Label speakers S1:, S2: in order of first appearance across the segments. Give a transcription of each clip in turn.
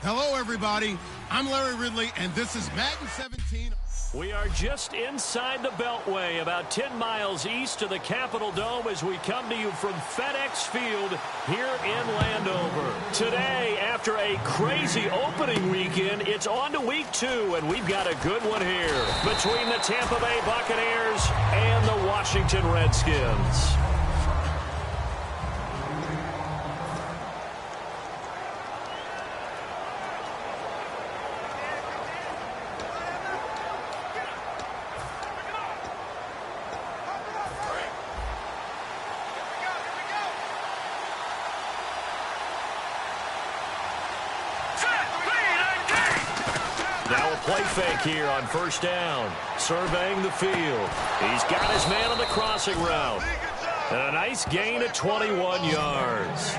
S1: Hello, everybody. I'm Larry Ridley, and this is Madden 17.
S2: We are just inside the Beltway, about 10 miles east of the Capitol Dome as we come to you from FedEx Field here in Landover. Today, after a crazy opening weekend, it's on to week 2, and we've got a good one here between the Tampa Bay Buccaneers and the Washington Redskins. Play fake here on first down. Surveying the field. He's got his man on the crossing route. And a nice gain of 21 yards.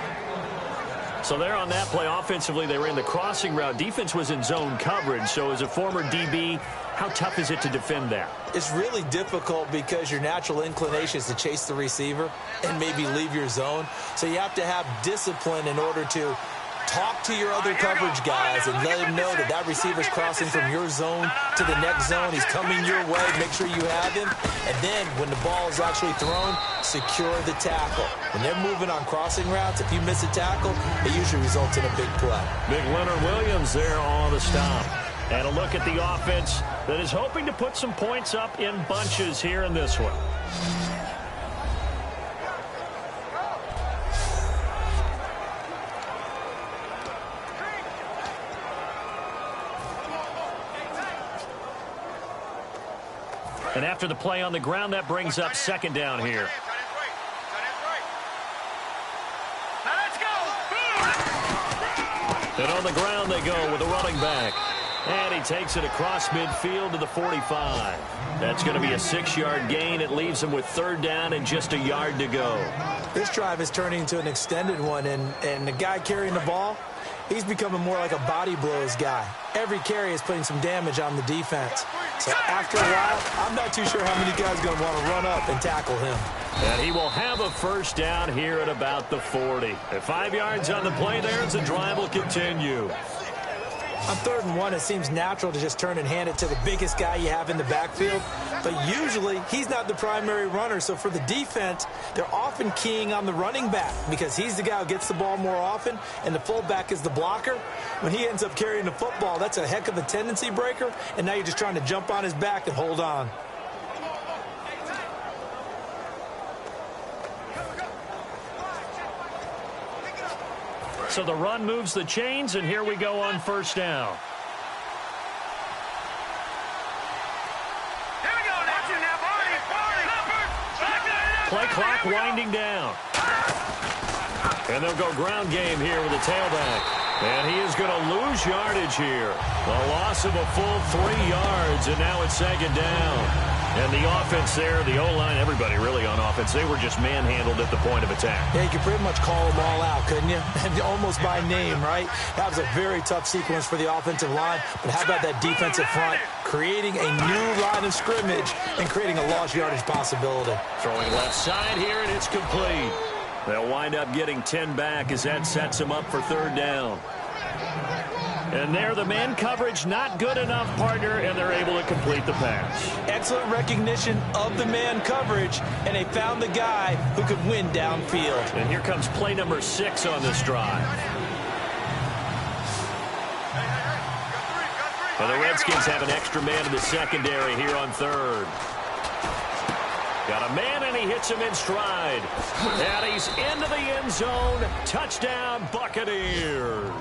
S2: So there on that play, offensively, they ran the crossing route. Defense was in zone coverage. So as a former DB, how tough is it to defend that?
S3: It's really difficult because your natural inclination is to chase the receiver and maybe leave your zone. So you have to have discipline in order to talk to your other coverage guys and let him know that that receiver's crossing from your zone to the next zone. He's coming your way. Make sure you have him. And then when the ball is actually thrown, secure the tackle. When they're moving on crossing routes, if you miss a tackle, it usually results in a big play.
S2: Big Leonard Williams there on the stop. And a look at the offense that is hoping to put some points up in bunches here in this one. And after the play on the ground, that brings up second down here. And on the ground they go with the running back. And he takes it across midfield to the 45. That's going to be a 6-yard gain. It leaves him with third down and just a yard to go.
S3: This drive is turning into an extended one, and the guy carrying the ball, he's becoming more like a body blows guy. Every carry is putting some damage on the defense. So after a while, I'm not too sure how many guys are going to want to run up and tackle him.
S2: And he will have a first down here at about the 40. At 5 yards on the play there as the drive will continue.
S3: On 3rd and 1, it seems natural to just turn and hand it to the biggest guy you have in the backfield. But usually, he's not the primary runner. So for the defense, they're often keying on the running back because he's the guy who gets the ball more often, and the fullback is the blocker. When he ends up carrying the football, that's a heck of a tendency breaker, and now you're just trying to jump on his back and hold on.
S2: So the run moves the chains, and here we go on first down.
S4: Here we go.
S2: Play clock winding down. And they'll go ground game here with the tailback. And he is going to lose yardage here. A loss of a full 3 yards, and now it's second down. And the offense there, the O-line, everybody really on offense, they were just manhandled at the point of attack.
S3: Yeah, you could pretty much call them all out, couldn't you? And almost by name, right? That was a very tough sequence for the offensive line. But how about that defensive front creating a new line of scrimmage and creating a lost yardage possibility?
S2: Throwing left side here, and it's complete. They'll wind up getting 10 back as that sets them up for third down. And there, the man coverage not good enough, partner, and they're able to complete the pass.
S3: Excellent recognition of the man coverage, and they found the guy who could win downfield.
S2: And here comes play number 6 on this drive. And the Redskins have an extra man in the secondary here on third. Got a man, and he hits him in stride. And he's into the end zone. Touchdown, Buccaneers.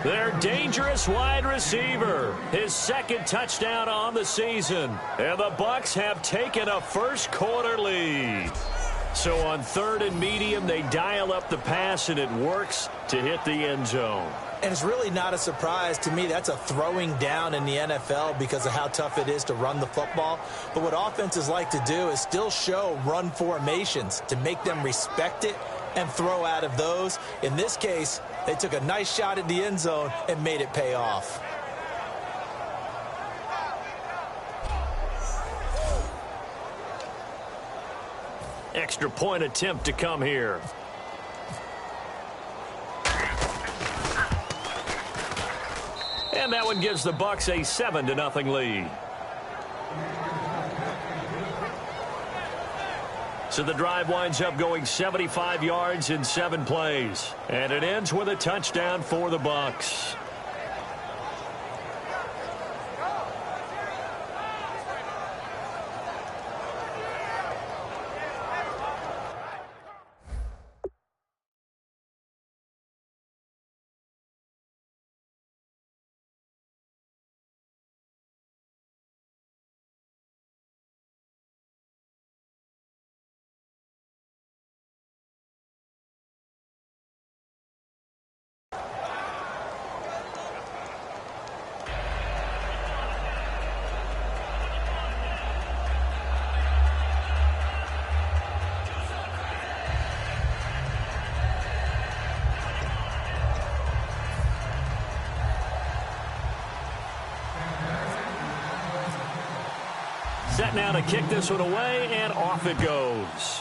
S2: Their dangerous wide receiver. His second touchdown on the season. And the Bucs have taken a first-quarter lead. So on 3rd and medium, they dial up the pass, and it works to hit the end zone.
S3: And it's really not a surprise to me. That's a throwing down in the NFL because of how tough it is to run the football. But what offenses like to do is still show run formations to make them respect it and throw out of those. In this case, they took a nice shot at the end zone and made it pay off.
S2: Extra point attempt to come here. And that one gives the Bucs a 7-0 lead. So the drive winds up going 75 yards in 7 plays. And it ends with a touchdown for the Bucs. Set now to kick this one away, and off it goes.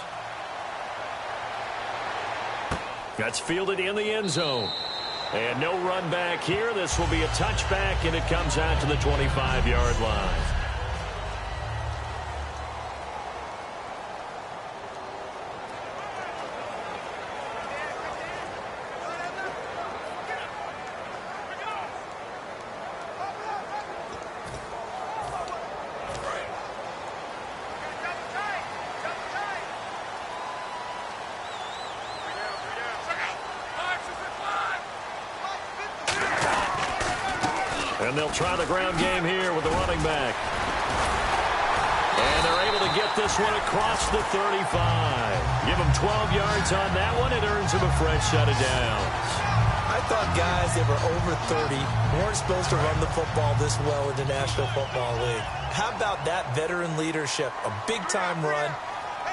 S2: That's fielded in the end zone. And no run back here. This will be a touchback, and it comes out to the 25-yard line. And they'll try the ground game here with the running back. And they're able to get this one across the 35. Give them 12 yards on that one. It earns them a fresh set of downs.
S3: I thought guys that were over 30 weren't supposed to run the football this well in the National Football League. How about that veteran leadership? A big-time run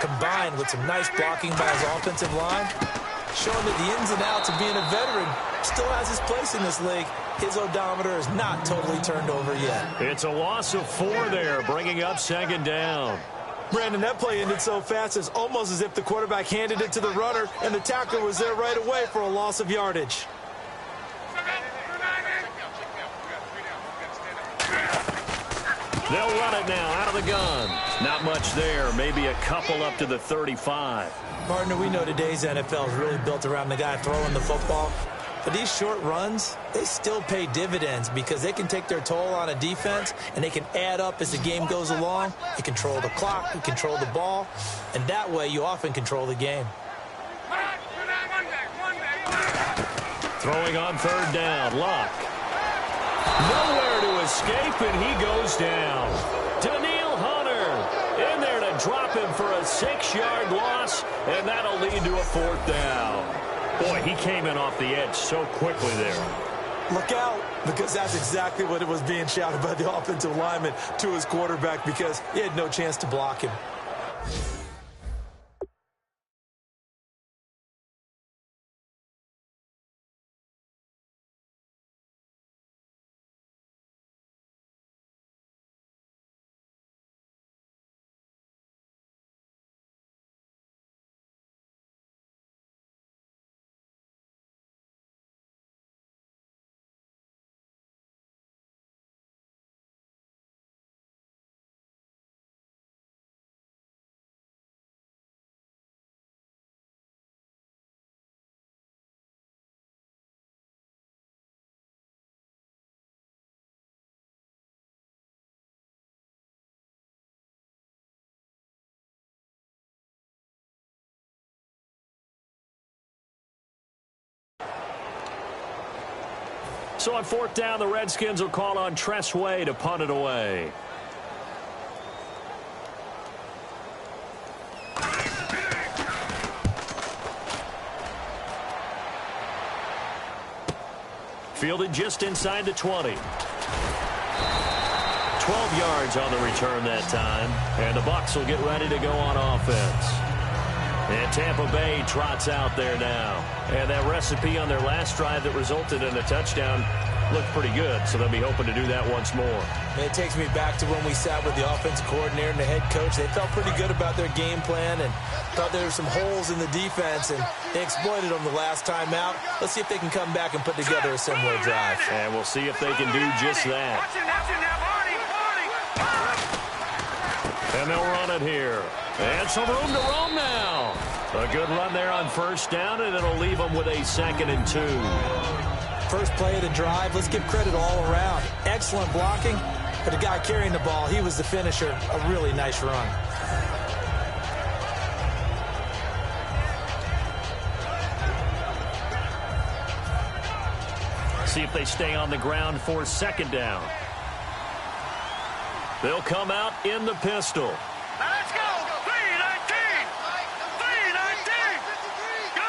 S3: combined with some nice blocking by his offensive line, showing that the ins and outs of being a veteran still has his place in this league. His odometer is not totally turned over yet.
S2: It's a loss of 4 there, bringing up second down.
S3: Brandon, that play ended so fast, it's almost as if the quarterback handed it to the runner, and the tackler was there right away for a loss of yardage.
S2: They'll run it now out of the gun. Not much there, maybe a couple up to the 35.
S3: Partner, we know today's NFL is really built around the guy throwing the football. But these short runs, they still pay dividends because they can take their toll on a defense, and they can add up as the game goes along. You control the clock, you control the ball, and that way you often control the game.
S2: Throwing on third down, Luck. Nowhere to escape, and he goes down. Daniil Hunter in there to drop him for a 6-yard loss, and that'll lead to a 4th down. Boy, he came in off the edge so quickly there.
S3: Look out, because that's exactly what it was being shouted by the offensive lineman to his quarterback because he had no chance to block him.
S2: So on 4th down, the Redskins will call on Tress Way to punt it away. Fielded just inside the 20. 12 yards on the return that time. And the Bucs will get ready to go on offense. And Tampa Bay trots out there now. And that recipe on their last drive that resulted in a touchdown looked pretty good, so they'll be hoping to do that once more.
S3: It takes me back to when we sat with the offensive coordinator and the head coach. They felt pretty good about their game plan and thought there were some holes in the defense, and they exploited them the last time out. Let's see if they can come back and put together a similar drive.
S2: And we'll see if they can do just that. And they'll run it here. And some room to roam now. A good run there on first down, and it'll leave them with a 2nd and 2.
S3: First play of the drive, let's give credit all around. Excellent blocking, but the guy carrying the ball, he was the finisher. A really nice run.
S2: See if they stay on the ground for 2nd down. They'll come out in the pistol.
S4: Let's go! 319! 319! Go!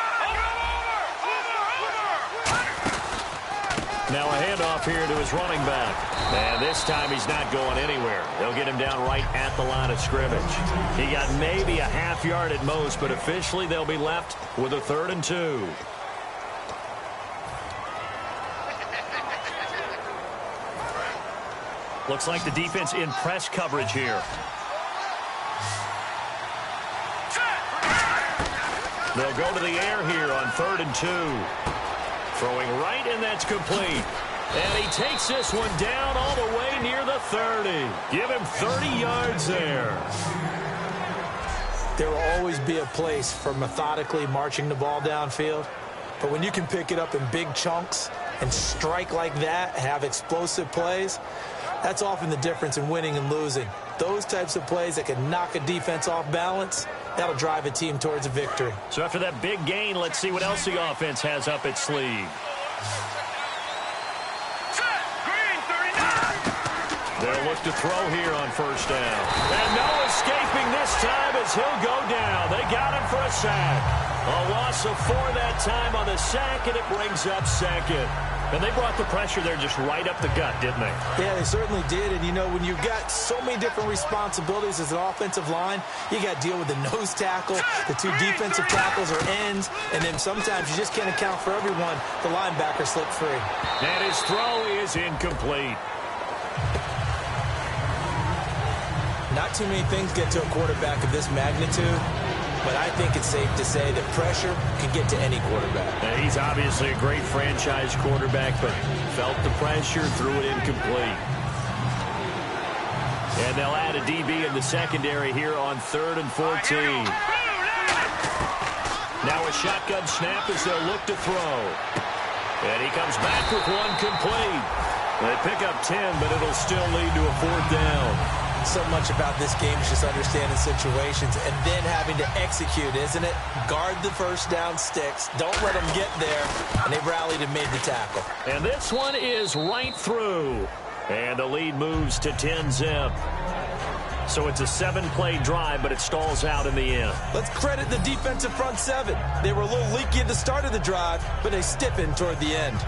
S4: Over!
S2: Now a handoff here to his running back. And this time he's not going anywhere. They'll get him down right at the line of scrimmage. He got maybe a half yard at most, but officially they'll be left with a 3rd and 2. Looks like the defense in press coverage here. They'll go to the air here on 3rd and 2. Throwing right, and that's complete. And he takes this one down all the way near the 30. Give him 30 yards there.
S3: There will always be a place for methodically marching the ball downfield. But when you can pick it up in big chunks and strike like that, have explosive plays, that's often the difference in winning and losing. Those types of plays that can knock a defense off balance, that'll drive a team towards a victory.
S2: So after that big gain, let's see what else the offense has up its sleeve. They'll look to throw here on first down. And no escaping this time as he'll go down. They got him for a sack. A loss of 4 that time on the sack, and it brings up 2nd. And they brought the pressure there just right up the gut, didn't they?
S3: Yeah, they certainly did. And, you know, when you've got so many different responsibilities as an offensive line, you got to deal with the nose tackle, the 2 defensive tackles or ends, and then sometimes you just can't account for everyone. The linebacker slipped free.
S2: And his throw is incomplete.
S3: Not too many things get to a quarterback of this magnitude, but I think it's safe to say that pressure can get to any quarterback.
S2: Now, he's obviously a great franchise quarterback, but felt the pressure, threw it incomplete. And they'll add a DB in the secondary here on 3rd and 14. Now a shotgun snap as they'll look to throw. And he comes back with one complete. They pick up 10, but it'll still lead to a 4th down.
S3: So much about this game is just understanding situations and then having to execute, isn't it? Guard the first down sticks. Don't let them get there. And they rallied and made the tackle.
S2: And this one is right through. And the lead moves to 10-zip. So it's a 7-play drive, but it stalls out in the end.
S3: Let's credit the defensive front 7. They were a little leaky at the start of the drive, but they stiffened toward the end.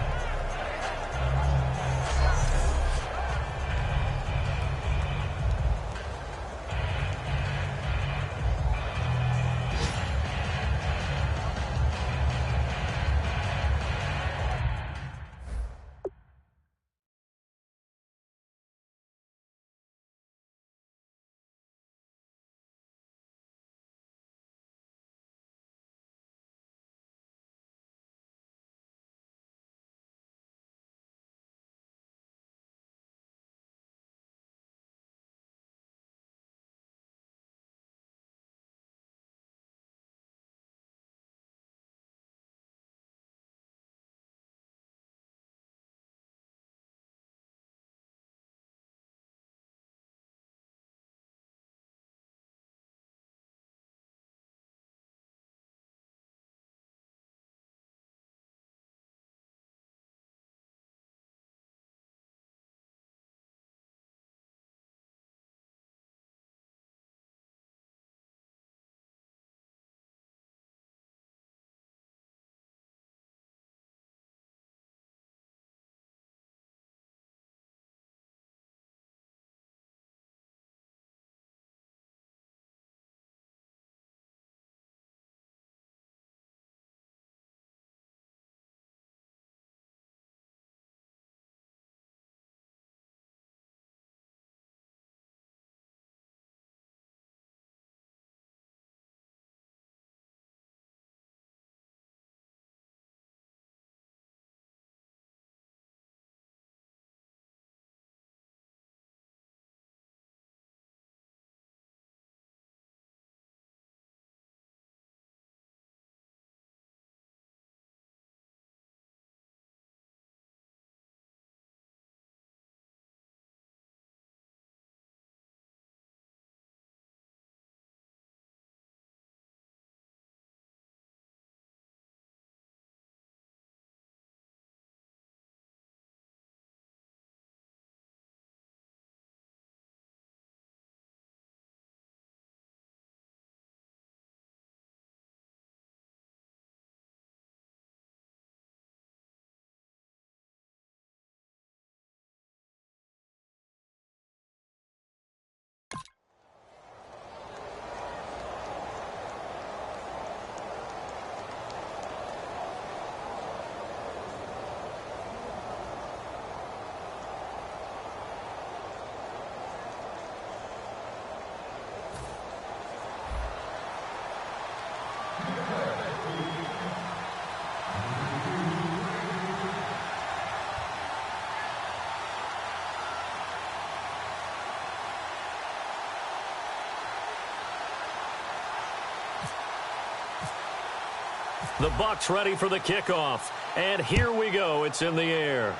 S2: The Bucs ready for the kickoff. And here we go. It's in the air.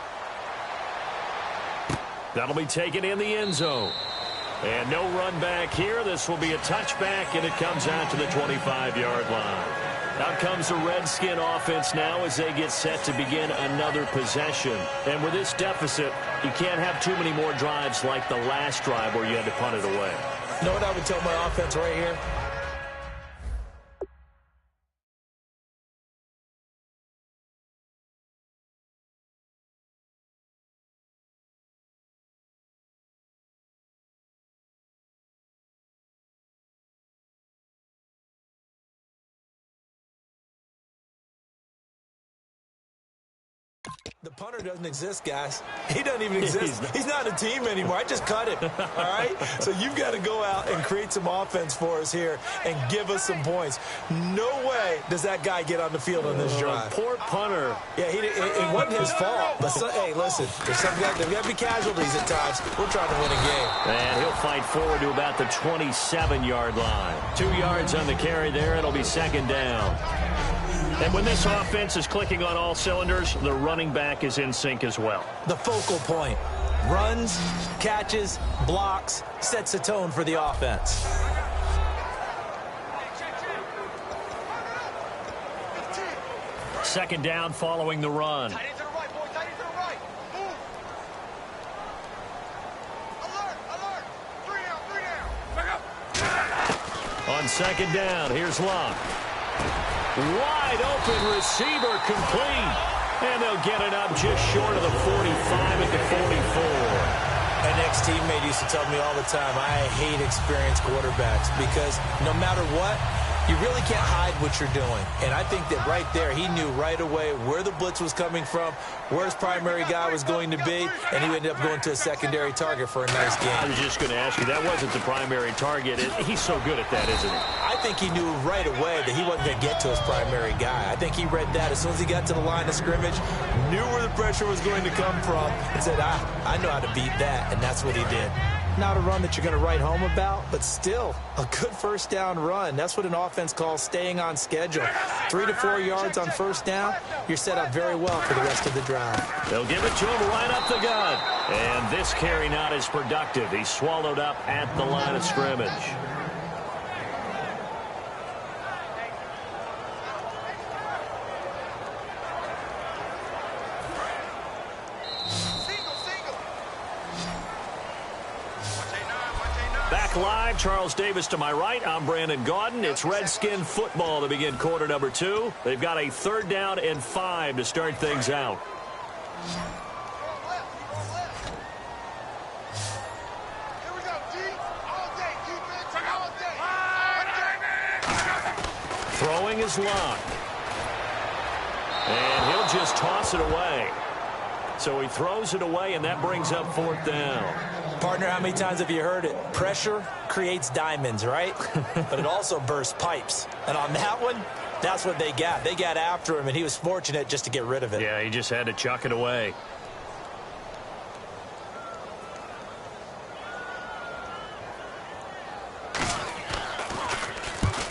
S2: That'll be taken in the end zone. And no run back here. This will be a touchback, and it comes out to the 25-yard line. Out comes the Redskin offense now as they get set to begin another possession. And with this deficit, you can't have too many more drives like the last drive where you had to punt it away.
S3: You know what I would tell my offense right here? The punter doesn't exist, guys. He doesn't even exist. He's not a team anymore. I just cut him, all right? So you've got to go out and create some offense for us here and give us some points. No way does that guy get on the field on this drive.
S2: Poor punter.
S3: Yeah, it wasn't his fault. But, hey, listen, there's got to be casualties at times. We're trying to win a game.
S2: And he'll fight forward to about the 27-yard line. 2 yards on the carry there. It'll be second down. And when this offense is clicking on all cylinders, the running back is in sync as well.
S3: The focal point. Runs, catches, blocks, sets the tone for the offense.
S2: Second down following the run.
S4: Tight end to the right, boy. Tight end to the right. Move. Alert. 3 down. Back up.
S2: On second down, here's Locke. Wide open receiver complete. And they'll get it up just short of the 45 at the 44.
S3: An ex-teammate used to tell me all the time, I hate experienced quarterbacks because no matter what, you really can't hide what you're doing. And I think that right there, he knew right away where the blitz was coming from, where his primary guy was going to be, and he ended up going to a secondary target for a nice game.
S2: I was just going to ask you, that wasn't the primary target. He's so good at that, isn't he?
S3: I think he knew right away that he wasn't going to get to his primary guy. I think he read that as soon as he got to the line of scrimmage, knew where the pressure was going to come from, and said, I know how to beat that, and that's what he did. Not a run that you're going to write home about, but still a good first down run. That's what an offense calls staying on schedule. 3 to 4 yards on first down, you're set up very well for the rest of the drive.
S2: They'll give it to him right up the gut. And this carry not as productive. He's swallowed up at the line of scrimmage. Back live, Charles Davis to my right. I'm Brandon Gaudin. It's Redskin football to begin quarter number 2. They've got a 3rd down and 5 to start things out. Throwing is Locke. And he'll just toss it away. So he throws it away, and that brings up 4th down.
S3: Partner, how many times have you heard it? Pressure creates diamonds, right? But it also bursts pipes. And on that one, that's what they got. They got after him, and he was fortunate just to get rid of it.
S2: Yeah, he just had to chuck it away.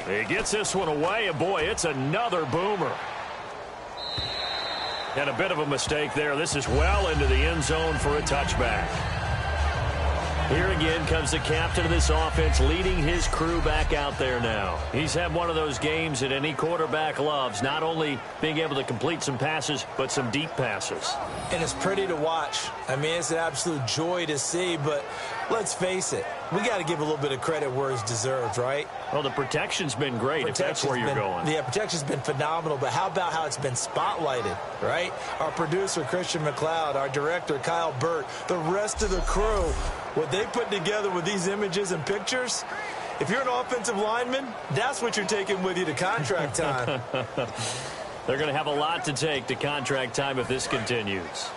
S2: He gets this one away, and boy, it's another boomer. And a bit of a mistake there. This is well into the end zone for a touchback. Here again comes the captain of this offense leading his crew back out there now. He's had one of those games that any quarterback loves, not only being able to complete some passes, but some deep passes.
S3: And it's pretty to watch. I mean, it's an absolute joy to see, but let's face it, we got to give a little bit of credit where it's deserved, right?
S2: Well, the protection's been great, if that's where you're going.
S3: Yeah, protection's been phenomenal, but how about how it's been spotlighted, right? Our producer, Christian McLeod, our director, Kyle Burt, the rest of the crew, what they put together with these images and pictures, if you're an offensive lineman, that's what you're taking with you to contract time.
S2: They're going to have a lot to take to contract time if this continues.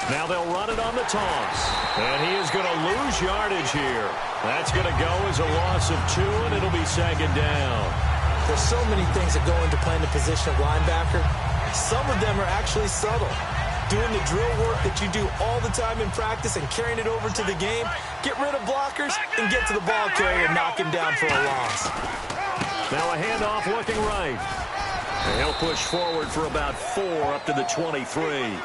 S2: Now they'll run it on the toss. And he is going to lose yardage here. That's going to go as a loss of 2, and it'll be second down.
S3: There's so many things that go into playing the position of linebacker. Some of them are actually subtle. doing the drill work that you do all the time in practice and carrying it over to the game. Get rid of blockers and get to the ball carrier and knock him down for a loss.
S2: Now a handoff looking right. And he'll push forward for about 4 up to the 23.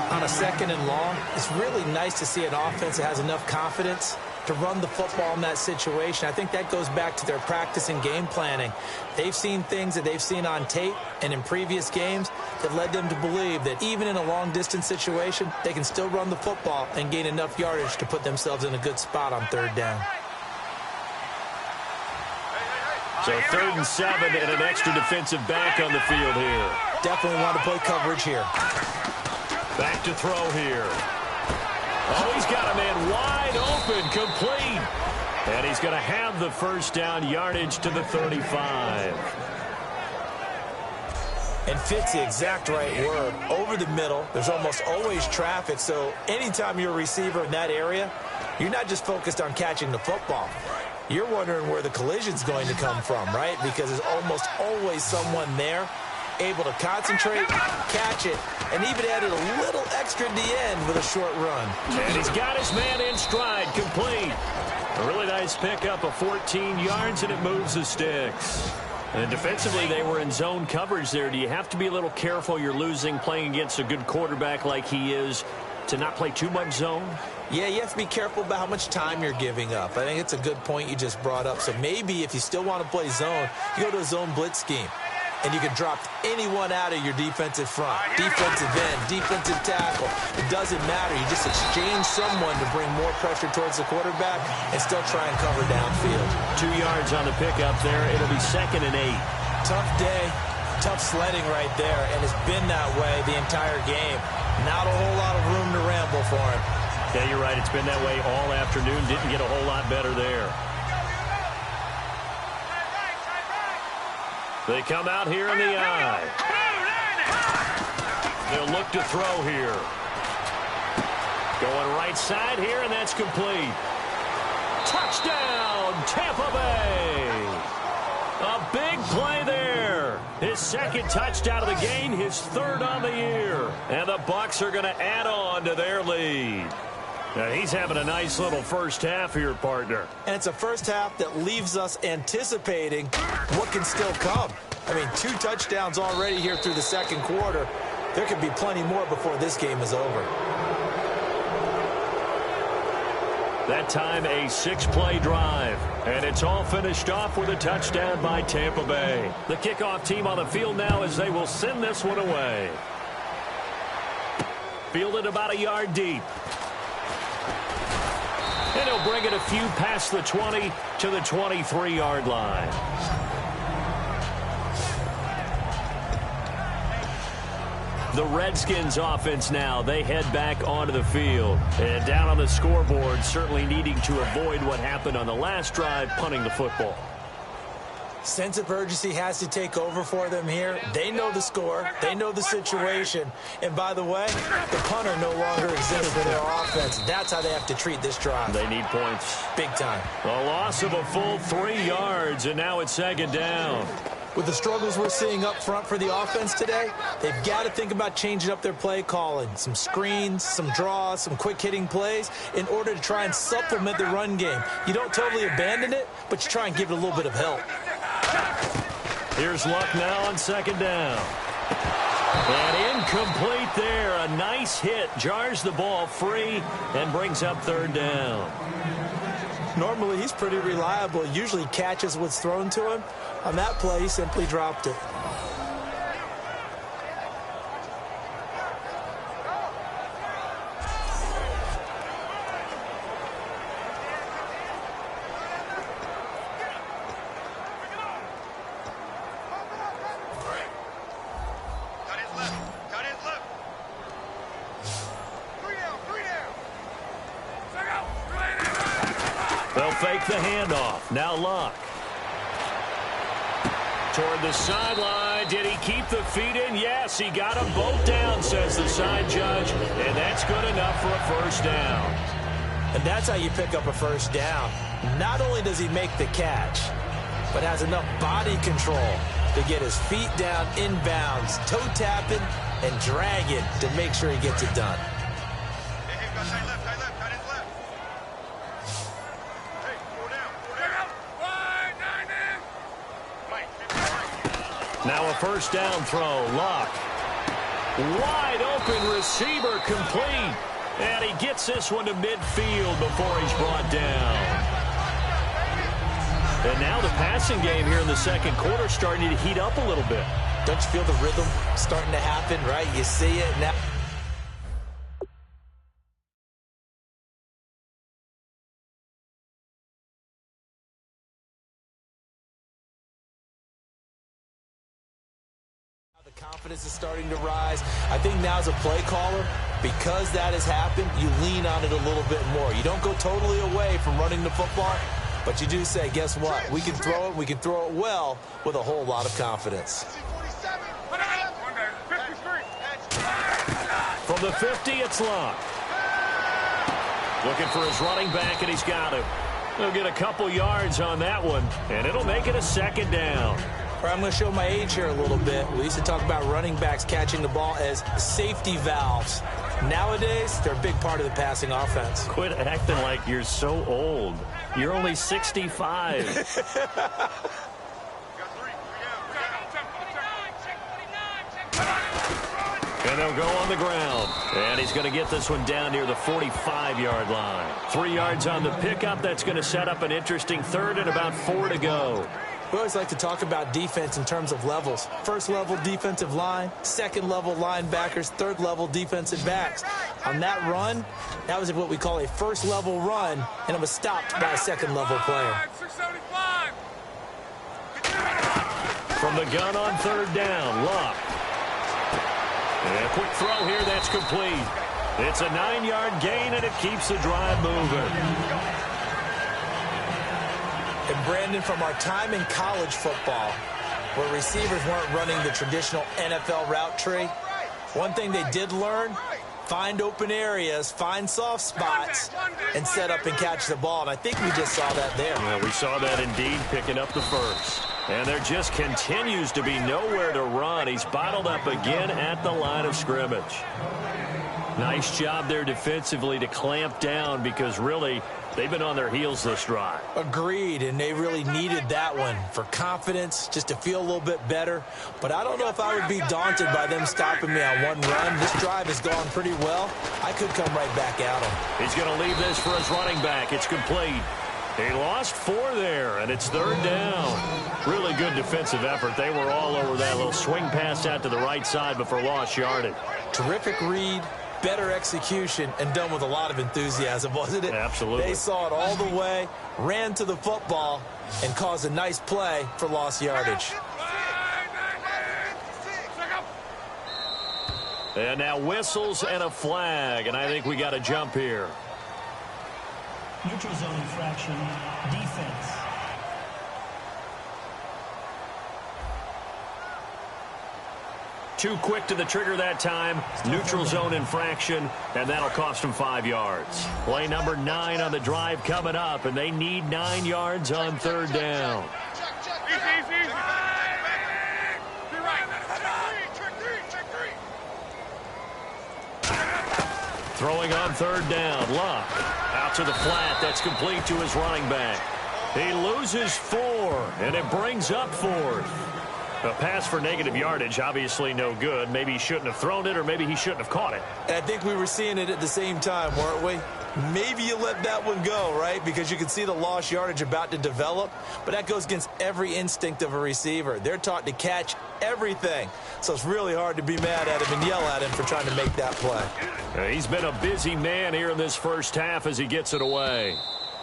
S3: On a 2nd and long, it's really nice to see an offense that has enough confidence to run the football in that situation. I think that goes back to their practice and game planning. They've seen things that they've seen on tape and in previous games that led them to believe that even in a long-distance situation, they can still run the football and gain enough yardage to put themselves in a good spot on 3rd down.
S2: So 3rd and 7 and an extra defensive back on the field here.
S3: Definitely want to play coverage here.
S2: Back to throw here. Oh, he's got a man wide open, complete. And he's going to have the 1st down, yardage to the 35.
S3: And fits the exact right word. Over the middle, there's almost always traffic, so anytime you're a receiver in that area, you're not just focused on catching the football. You're wondering where the collision's going to come from, right? Because there's almost always someone there able to concentrate, catch it, and even added a little extra at the end with a short run.
S2: And he's got his man in stride, complete. A really nice pickup of 14 yards, and it moves the sticks. And defensively, they were in zone coverage there. Do you have to be a little careful? You're losing playing against a good quarterback like he is to not play too much zone?
S3: Yeah, you have to be careful about how much time you're giving up. I think it's a good point you just brought up. So maybe if you still want to play zone, you go to a zone blitz scheme. And you can drop anyone out of your defensive front, defensive end, defensive tackle. It doesn't matter. You just exchange someone to bring more pressure towards the quarterback and still try and cover downfield.
S2: 2 yards on the pickup there. It'll be 2nd and 8.
S3: Tough day, tough sledding right there, and it's been that way the entire game. Not a whole lot of room to ramble for him.
S2: Yeah, you're right. It's been that way all afternoon. Didn't get a whole lot better there. They come out here in the eye. They'll look to throw here. Going right side here, and that's complete. Touchdown, Tampa Bay. A big play there. His 2nd touchdown of the game, his 3rd on the year. And the Bucs are going to add on to their lead. Now, he's having a nice little first half here, partner.
S3: And it's a first half that leaves us anticipating what can still come. I mean, 2 touchdowns already here through the 2nd quarter. There could be plenty more before this game is over.
S2: That time, a 6-play drive. And it's all finished off with a touchdown by Tampa Bay. The kickoff team on the field now as they will send this one away. Fielded about a yard deep. And he'll bring it a few past the 20 to the 23-yard line. The Redskins offense now, they head back onto the field. And down on the scoreboard, certainly needing to avoid what happened on the last drive, punting the football.
S3: Sense of urgency has to take over for them here. They know the score. They know the situation. And by the way, the punter no longer exists for their offense. That's how they have to treat this drive.
S2: They need points.
S3: Big time.
S2: A loss of a full 3 yards, and now it's 2nd down.
S3: With the struggles we're seeing up front for the offense today, they've got to think about changing up their play calling. Some screens, some draws, some quick-hitting plays in order to try and supplement the run game. You don't totally abandon it, but you try and give it a little bit of help.
S2: Here's Luck now on 2nd down. And incomplete there. A nice hit. Jars the ball free and brings up 3rd down.
S3: Normally, he's pretty reliable. Usually catches what's thrown to him. On that play, he simply dropped it.
S2: They'll fake the handoff. Now Luck. Toward the sideline. Did he keep the feet in? Yes, he got them both down, says the side judge. And that's good enough for a 1st down.
S3: And that's how you pick up a 1st down. Not only does he make the catch, but has enough body control to get his feet down inbounds, toe tapping and dragging to make sure he gets it done.
S4: Hey, got tight left, tight left. Hey, go down. Mike,
S2: Now a first down throw. Luck. Wide open receiver complete. And he gets this one to midfield before he's brought down. And now the passing game here in the second quarter starting to heat up a little bit.
S3: Don't you feel the rhythm starting to happen, right? You see it now. The confidence is starting to rise. I think now as a play caller, because that has happened, you lean on it a little bit more. You don't go totally away from running the football, but you do say, guess what? We can throw it. We can throw it well with a whole lot of confidence.
S2: From the 50, it's Luck. Looking for his running back, and he's got him. He'll get a couple yards on that one, and it'll make it a second down.
S3: I'm going to show my age here a little bit. We used to talk about running backs catching the ball as safety valves. Nowadays, they're a big part of the passing offense.
S2: Quit acting like you're so old. You're only 65. And they'll go on the ground. And he's going to get this one down near the 45-yard line. 3 yards on the pickup. That's going to set up an interesting third and about 4 to go.
S3: We always like to talk about defense in terms of levels. First level defensive line, second level linebackers, third level defensive backs. On that run, that was what we call a first level run, and it was stopped by a second level player.
S2: From the gun on third down, Luck. And a quick throw here, that's complete. It's a 9-yard gain, and it keeps the drive moving.
S3: And Brandon, from our time in college football, where receivers weren't running the traditional NFL route tree, one thing they did learn, find open areas, find soft spots, and set up and catch the ball. And I think we just saw that there.
S2: Yeah, we saw that indeed, picking up the first. And there just continues to be nowhere to run. He's bottled up again at the line of scrimmage. Nice job there defensively to clamp down, because really they've been on their heels this drive.
S3: Agreed, and they really needed that one for confidence, just to feel a little bit better. But I don't know if I would be daunted by them stopping me on one run. This drive has gone pretty well. I could come right back at him.
S2: He's going to leave this for his running back. It's complete. He lost 4 there, and it's third down. Really good defensive effort. They were all over that little swing pass out to the right side before lost yardage.
S3: Terrific read, better execution, and done with a lot of enthusiasm, wasn't it?
S2: Absolutely.
S3: They saw it all the way, ran to the football, and caused a nice play for lost yardage.
S2: And now whistles and a flag, and I think we got a jump here.
S5: Neutral zone infraction, defense.
S2: Too quick to the trigger that time. Neutral zone infraction, and that'll cost them 5 yards. Play number 9 on the drive coming up, and they need 9 yards on third down.
S4: Easy. Be right. Check three.
S2: Throwing on third down, Luck. Out to the flat, that's complete to his running back. He loses 4, and it brings up 4th. A pass for negative yardage, obviously no good. Maybe he shouldn't have thrown it, or maybe he shouldn't have caught it.
S3: And I think we were seeing it at the same time, weren't we? Maybe you let that one go, right? Because you can see the lost yardage about to develop. But that goes against every instinct of a receiver. They're taught to catch everything. So it's really hard to be mad at him and yell at him for trying to make that play.
S2: He's been a busy man here in this first half as he gets it away.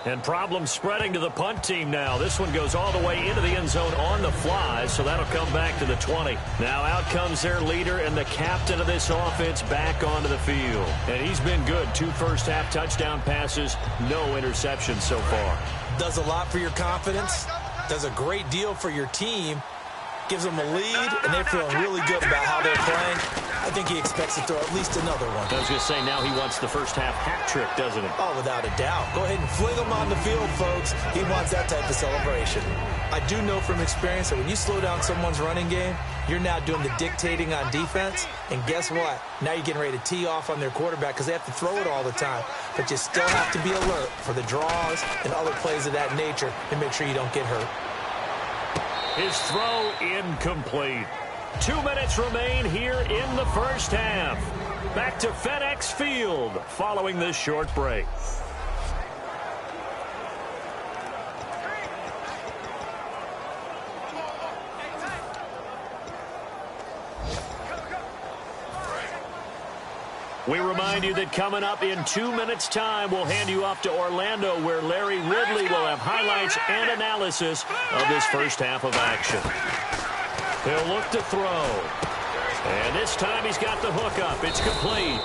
S2: And problems spreading to the punt team now. This one goes all the way into the end zone on the fly, so that'll come back to the 20. Now out comes their leader and the captain of this offense back onto the field. And he's been good. 2 first-half touchdown passes, no interceptions so far.
S3: Does a lot for your confidence, does a great deal for your team, gives them a lead, and they're feeling really good about how they're playing. I think he expects to throw at least another one.
S2: I was going to say, now he wants the first half hat trick, doesn't he?
S3: Oh, without a doubt. Go ahead and fling him on the field, folks. He wants that type of celebration. I do know from experience that when you slow down someone's running game, you're now doing the dictating on defense. And guess what? Now you're getting ready to tee off on their quarterback because they have to throw it all the time. But you still have to be alert for the draws and other plays of that nature and make sure you don't get hurt.
S2: His throw incomplete. 2 minutes remain here in the first half. Back to FedEx Field following this short break. We remind you that coming up in 2 minutes' time, we'll hand you off to Orlando, where Larry Ridley will have highlights and analysis of this first half of action. He'll look to throw. And this time he's got the hook up. It's complete.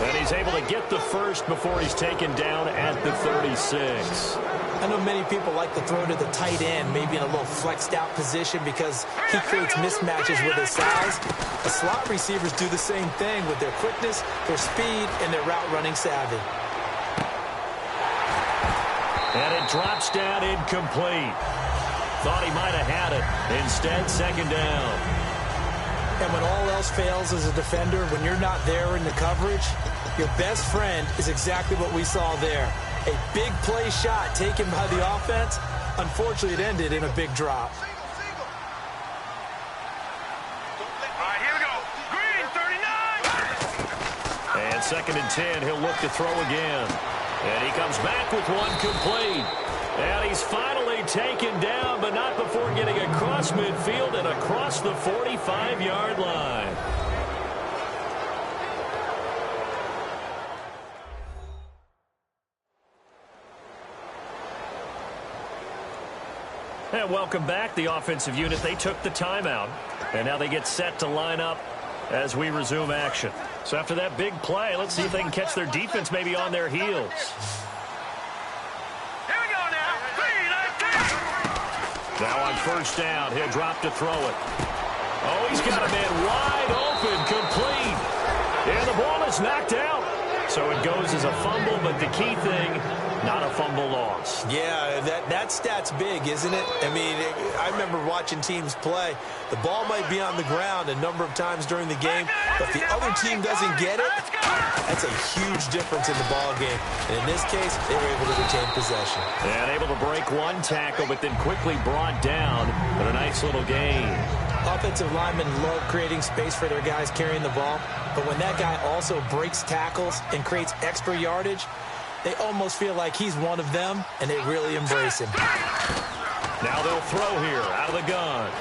S2: And he's able to get the first before he's taken down at the 36.
S3: I know many people like to throw to the tight end, maybe in a little flexed out position because he creates mismatches with his size. The slot receivers do the same thing with their quickness, their speed, and their route running savvy.
S2: And it drops down incomplete. Thought he might have had it. Instead, second down.
S3: And when all else fails as a defender, when you're not there in the coverage, your best friend is exactly what we saw there. A big play shot taken by the offense. Unfortunately, it ended in a big drop.
S4: All right, here we go. Green, 39.
S2: And second and 10, he'll look to throw again. And he comes back with one complete. And he's finally taken down, but not before getting across midfield and across the 45-yard line. And welcome back, the offensive unit. They took the timeout, and now they get set to line up as we resume action. So after that big play, let's see if they can catch their defense maybe on their heels. Now on first down, he'll drop to throw it. Oh, he's got a man wide open, complete. And the ball is knocked out. So it goes as a fumble, but the key thing, not a fumble loss.
S3: Yeah, that stat's big, isn't it? I mean, I remember watching teams play. The ball might be on the ground a number of times during the game, but if the other team doesn't get it, that's a huge difference in the ball game. And in this case, they were able to retain possession.
S2: And able to break one tackle, but then quickly brought down. But a nice little gain.
S3: Offensive linemen love creating space for their guys carrying the ball, but when that guy also breaks tackles and creates extra yardage, they almost feel like he's one of them, and they really embrace him.
S2: Now they'll throw here out of the gun.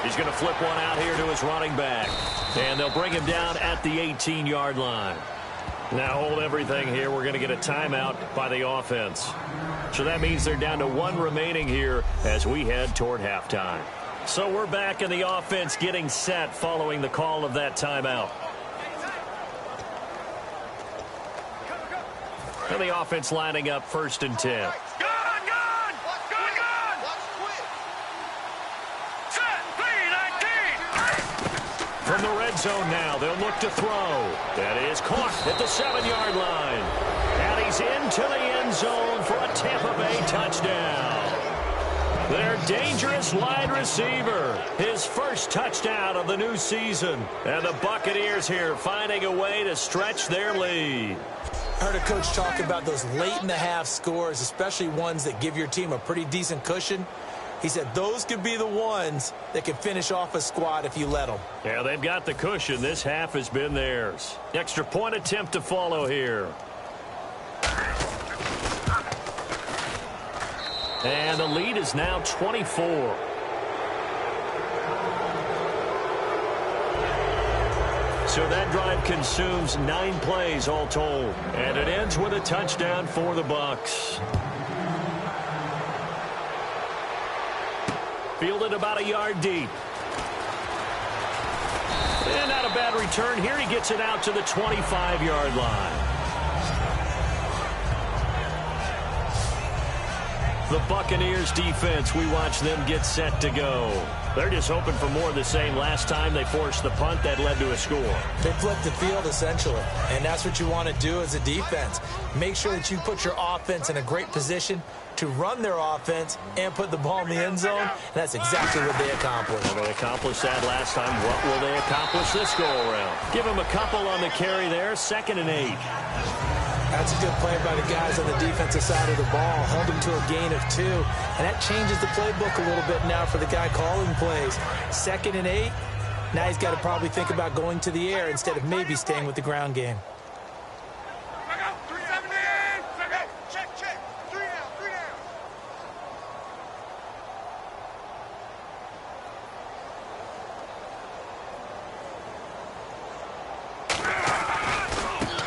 S2: He's going to flip one out here to his running back. And they'll bring him down at the 18-yard line. Now hold everything here. We're going to get a timeout by the offense. So that means they're down to one remaining here as we head toward halftime. So we're back in the offense getting set following the call of that timeout. And the offense lining up first and 10. From the red zone now, they'll look to throw. That is caught at the 7-yard line. And he's into the end zone for a Tampa Bay touchdown. Their dangerous wide receiver, his first touchdown of the new season. And the Buccaneers here finding a way to stretch their lead.
S3: I heard a coach talk about those late-in-the-half scores, especially ones that give your team a pretty decent cushion. He said those could be the ones that can finish off a squad if you let them.
S2: Yeah, they've got the cushion. This half has been theirs. Extra point attempt to follow here. And the lead is now 24. So that drive consumes 9 plays all told. And it ends with a touchdown for the Bucs. Fielded about a yard deep. And not a bad return here. He gets it out to the 25-yard line. The Buccaneers defense, we watch them get set to go. They're just hoping for more of the same. Last time they forced the punt that led to a score.
S3: They flipped the field, essentially, and that's what you want to do as a defense. Make sure that you put your offense in a great position to run their offense and put the ball in the end zone, and that's exactly what they accomplished.
S2: Well, they accomplished that last time. What will they accomplish this go-around? Give them a couple on the carry there, 2nd and 8.
S3: That's a good play by the guys on the defensive side of the ball. Held them to a gain of 2. And that changes the playbook a little bit now for the guy calling plays. 2nd and 8. Now he's got to probably think about going to the air instead of maybe staying with the ground game.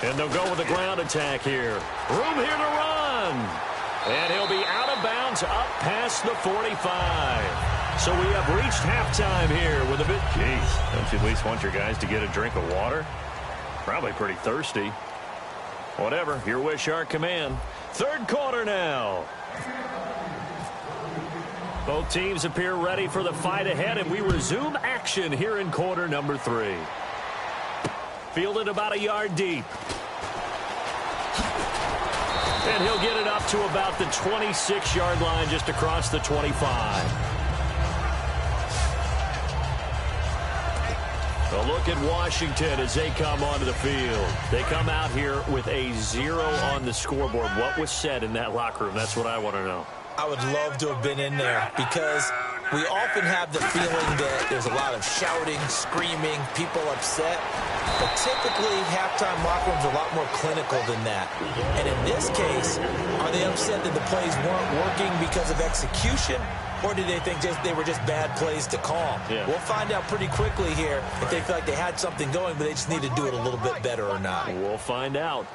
S2: And they'll go with a ground attack here. Room here to run. And he'll be out of bounds up past the 45. So we have reached halftime here with a bit.
S6: Jeez, don't you at least want your guys to get a drink of water? Probably pretty thirsty.
S2: Whatever, your wish, our command. 3rd quarter now. Both teams appear ready for the fight ahead, and we resume action here in quarter number 3. Fielded about a yard deep. And he'll get it up to about the 26-yard line, just across the 25. A look at Washington as they come onto the field. They come out here with a 0 on the scoreboard. What was said in that locker room? That's what I want to know.
S3: I would love to have been in there because we often have the feeling that there's a lot of shouting, screaming, people upset. But typically, halftime locker rooms are a lot more clinical than that. And in this case, are they upset that the plays weren't working because of execution? Or do they think they were just bad plays to call?
S2: Yeah.
S3: We'll find out pretty quickly here if they feel like they had something going, but they just need to do it a little bit better or not.
S2: We'll find out.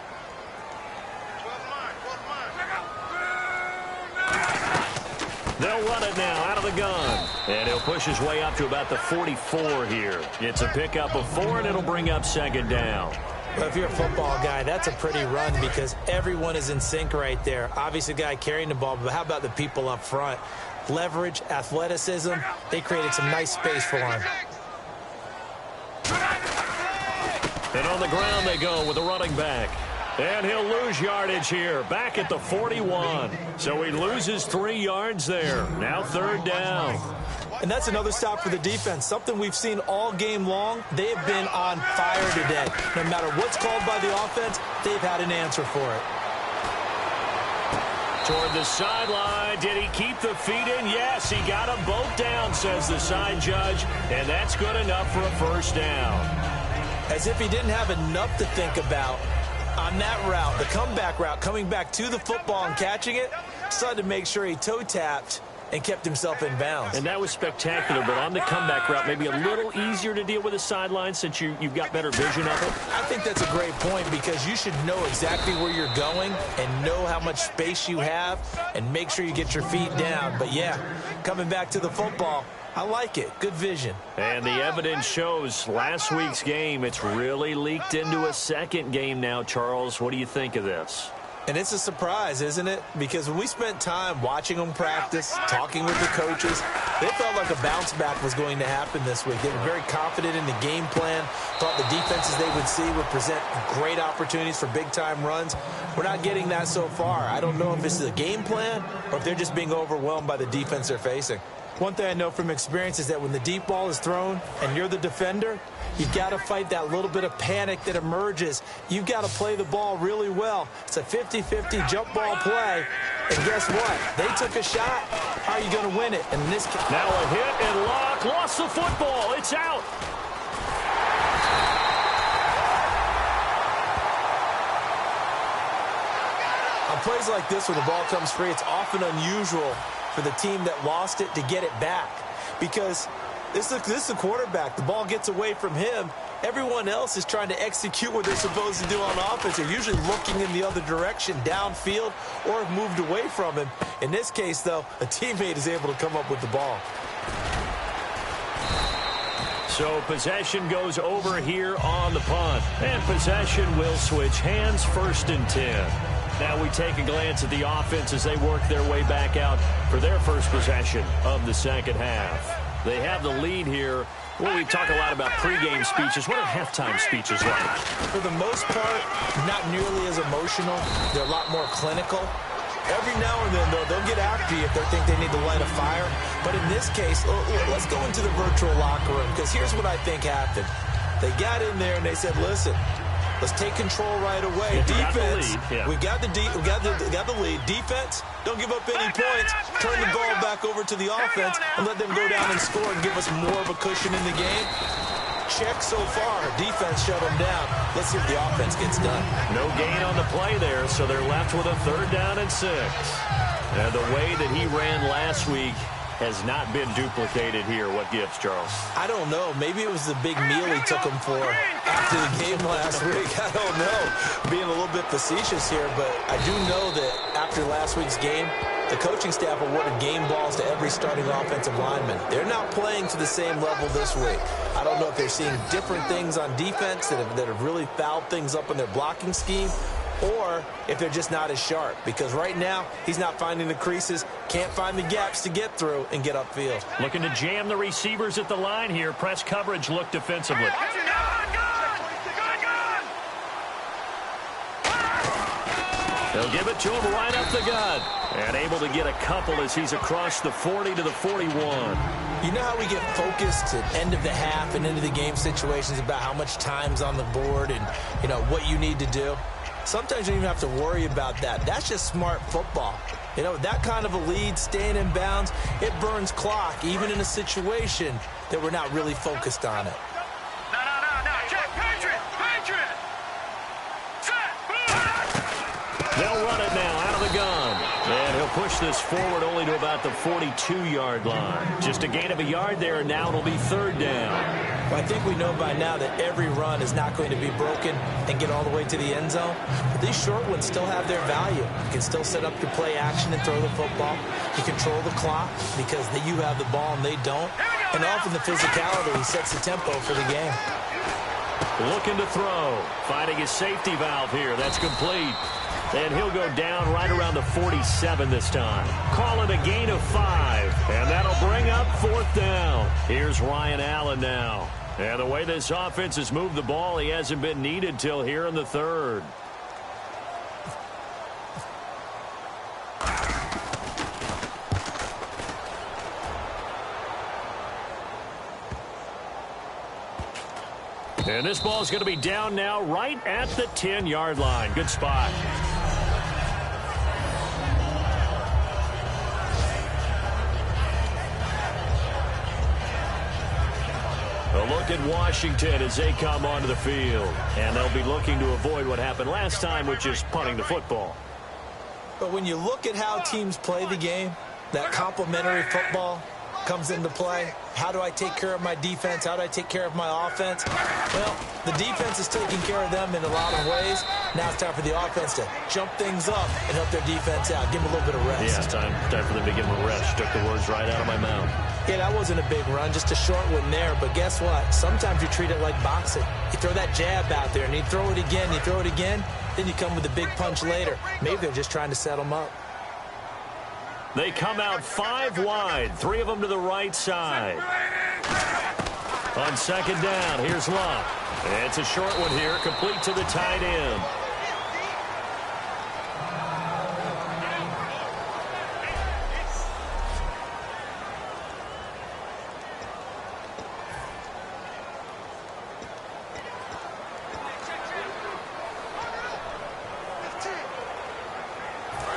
S2: They'll run it now out of the gun. And he'll push his way up to about the 44 here. It's a pickup of 4, and it'll bring up 2nd down.
S3: Well, if you're a football guy, that's a pretty run because everyone is in sync right there. Obviously, the guy carrying the ball, but how about the people up front? Leverage, athleticism, they created some nice space for him.
S2: And on the ground they go with the running back. And he'll lose yardage here, back at the 41. So he loses 3 yards there. Now 3rd down.
S3: And that's another stop for the defense. Something we've seen all game long. They have been on fire today. No matter what's called by the offense, they've had an answer for it.
S2: Toward the sideline. Did he keep the feet in? Yes, he got them both down, says the side judge. And that's good enough for a 1st down.
S3: As if he didn't have enough to think about on that route, the comeback route, coming back to the football and catching it, decided to make sure he toe-tapped and kept himself in bounds.
S2: And that was spectacular, but on the comeback route, maybe a little easier to deal with the sideline since you've got better vision of it.
S3: I think that's a great point because you should know exactly where you're going and know how much space you have and make sure you get your feet down. But, yeah, coming back to the football, I like it. Good vision.
S2: And the evidence shows last week's game, it's really leaked into a 2nd game now, Charles. What do you think of this?
S3: And it's a surprise, isn't it? Because when we spent time watching them practice, talking with the coaches, they felt like a bounce back was going to happen this week. They were very confident in the game plan, thought the defenses they would see would present great opportunities for big-time runs. We're not getting that so far. I don't know if it's the game plan or if they're just being overwhelmed by the defense they're facing. One thing I know from experience is that when the deep ball is thrown and you're the defender, you've got to fight that little bit of panic that emerges. You've got to play the ball really well. It's a 50-50 jump ball play. And guess what? They took a shot. How are you going to win it? And in this case,
S2: now a hit and Locke lost the football. It's out.
S3: on plays like this where the ball comes free, it's often unusual for the team that lost it to get it back, because this is the quarterback. The ball gets away from him. Everyone else is trying to execute what they're supposed to do on offense. They're usually looking in the other direction, downfield, or have moved away from him. In this case, though, a teammate is able to come up with the ball.
S2: So possession goes over here on the punt. And possession will switch hands, 1st and 10. Now we take a glance at the offense as they work their way back out for their first possession of the second half. They have the lead here. Well, we talk a lot about pregame speeches. What are halftime speeches like?
S3: For the most part, not nearly as emotional. They're a lot more clinical. Every now and then, though, they'll get after you if they think they need to light a fire. But in this case, let's go into the virtual locker room, because here's what I think happened. They got in there and they said, listen, let's take control right away. Defense, we got the lead. Defense, don't give up any points. Turn the ball back over to the offense and let them go down and score and give us more of a cushion in the game. Check so far. Defense shut them down. Let's see if the offense gets done.
S2: No gain on the play there, so they're left with a 3rd down and 6. And the way that he ran last week has not been duplicated here. What gives, Charles?
S3: I don't know. Maybe it was the big meal he took him for after the game last week. I don't know. Being a little bit facetious here, but I do know that after last week's game, the coaching staff awarded game balls to every starting offensive lineman. They're not playing to the same level this week. I don't know if they're seeing different things on defense that have really fouled things up in their blocking scheme, or if they're just not as sharp. Because right now, he's not finding the creases, can't find the gaps to get through and get upfield.
S2: Looking to jam the receivers at the line here. Press coverage look defensively. They'll give it to him right up the gut. And able to get a couple as he's across the 40 to the 41.
S3: You know how we get focused at end of the half and into the game situations about how much time's on the board and, you know, what you need to do? Sometimes you don't even have to worry about that. That's just smart football. You know, that kind of a lead, staying in bounds, it burns clock, even in a situation that we're not really focused on it.
S2: They'll run it now out of the gun. And he'll push this forward only to about the 42-yard line. Just a gain of a yard there, and now it'll be 3rd down.
S3: Well, I think we know by now that every run is not going to be broken and get all the way to the end zone. But these short ones still have their value. You can still set up your play action and throw the football. You control the clock because you have the ball and they don't. And often the physicality sets the tempo for the game.
S2: Looking to throw. Finding his safety valve here. That's complete. And he'll go down right around the 47 this time. Call it a gain of 5. And that'll bring up 4th down. Here's Ryan Allen now. And the way this offense has moved the ball, he hasn't been needed till here in the 3rd. And this ball's going to be down now right at the 10-yard line. Good spot. A look at Washington as they come onto the field. And they'll be looking to avoid what happened last time, which is punting the football.
S3: But when you look at how teams play the game, that complementary football comes into play. How do I take care of my defense? How do I take care of my offense? Well, the defense is taking care of them in a lot of ways. Now it's time for the offense to jump things up and help their defense out. Give them a little bit of rest.
S2: Yeah, time for them to give them a rest. Took the words right out of my mouth.
S3: Yeah, that wasn't a big run, just a short one there. But guess what? Sometimes you treat it like boxing. You throw that jab out there, and you throw it again, you throw it again, then you come with a big punch later. Maybe they're just trying to set them up.
S2: They come out 5 wide, 3 of them to the right side. On 2nd down, here's Luck. It's a short one here, complete to the tight end.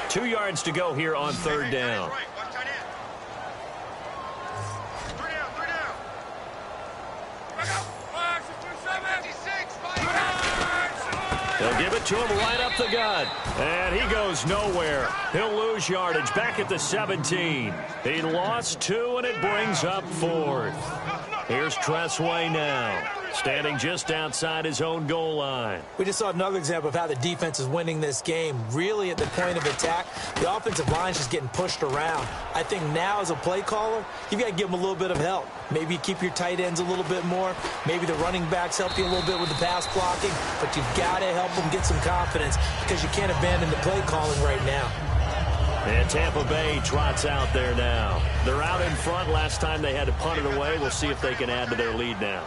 S2: Two yards to go here on 3rd down. They'll give it to him right up the gut. And he goes nowhere. He'll lose yardage back at the 17. He lost 2, and it brings up 4th. Here's Tressway now, standing just outside his own goal line.
S3: We just saw another example of how the defense is winning this game. Really at the point of attack, the offensive line is just getting pushed around. I think now as a play caller, you've got to give them a little bit of help. Maybe you keep your tight ends a little bit more. Maybe the running backs help you a little bit with the pass blocking. But you've got to help them get some confidence because you can't abandon the play calling right now.
S2: And Tampa Bay trots out there now. They're out in front. Last time they had to punt it away. We'll see if they can add to their lead now.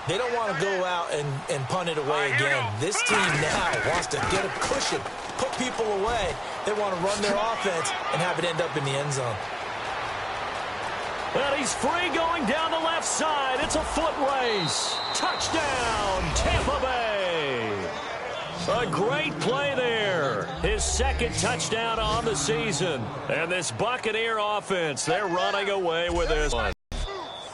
S3: They don't want to go out and punt it away again. This team now wants to get a cushion, put people away. They want to run their offense and have it end up in the end zone.
S2: And he's free going down the left side. It's a foot race. Touchdown, Tampa Bay. A great play there. His second touchdown on the season. And this Buccaneer offense, they're running away with this one.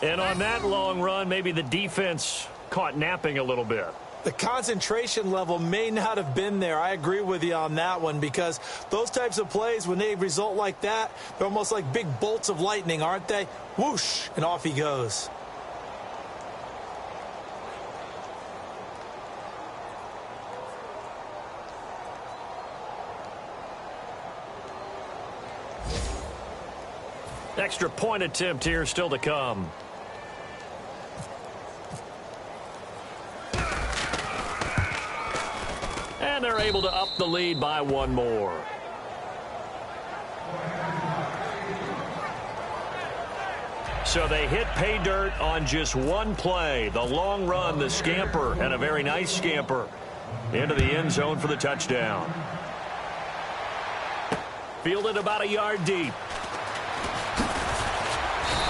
S2: And on that long run, maybe the defense caught napping a little bit.
S3: The concentration level may not have been there. I agree with you on that one because those types of plays, when they result like that, they're almost like big bolts of lightning, aren't they? Whoosh, and off he goes.
S2: Extra point attempt here still to come. And they're able to up the lead by one more. So they hit pay dirt on just one play. The long run, the scamper, and a very nice scamper into the end zone for the touchdown. Fielded about a yard deep.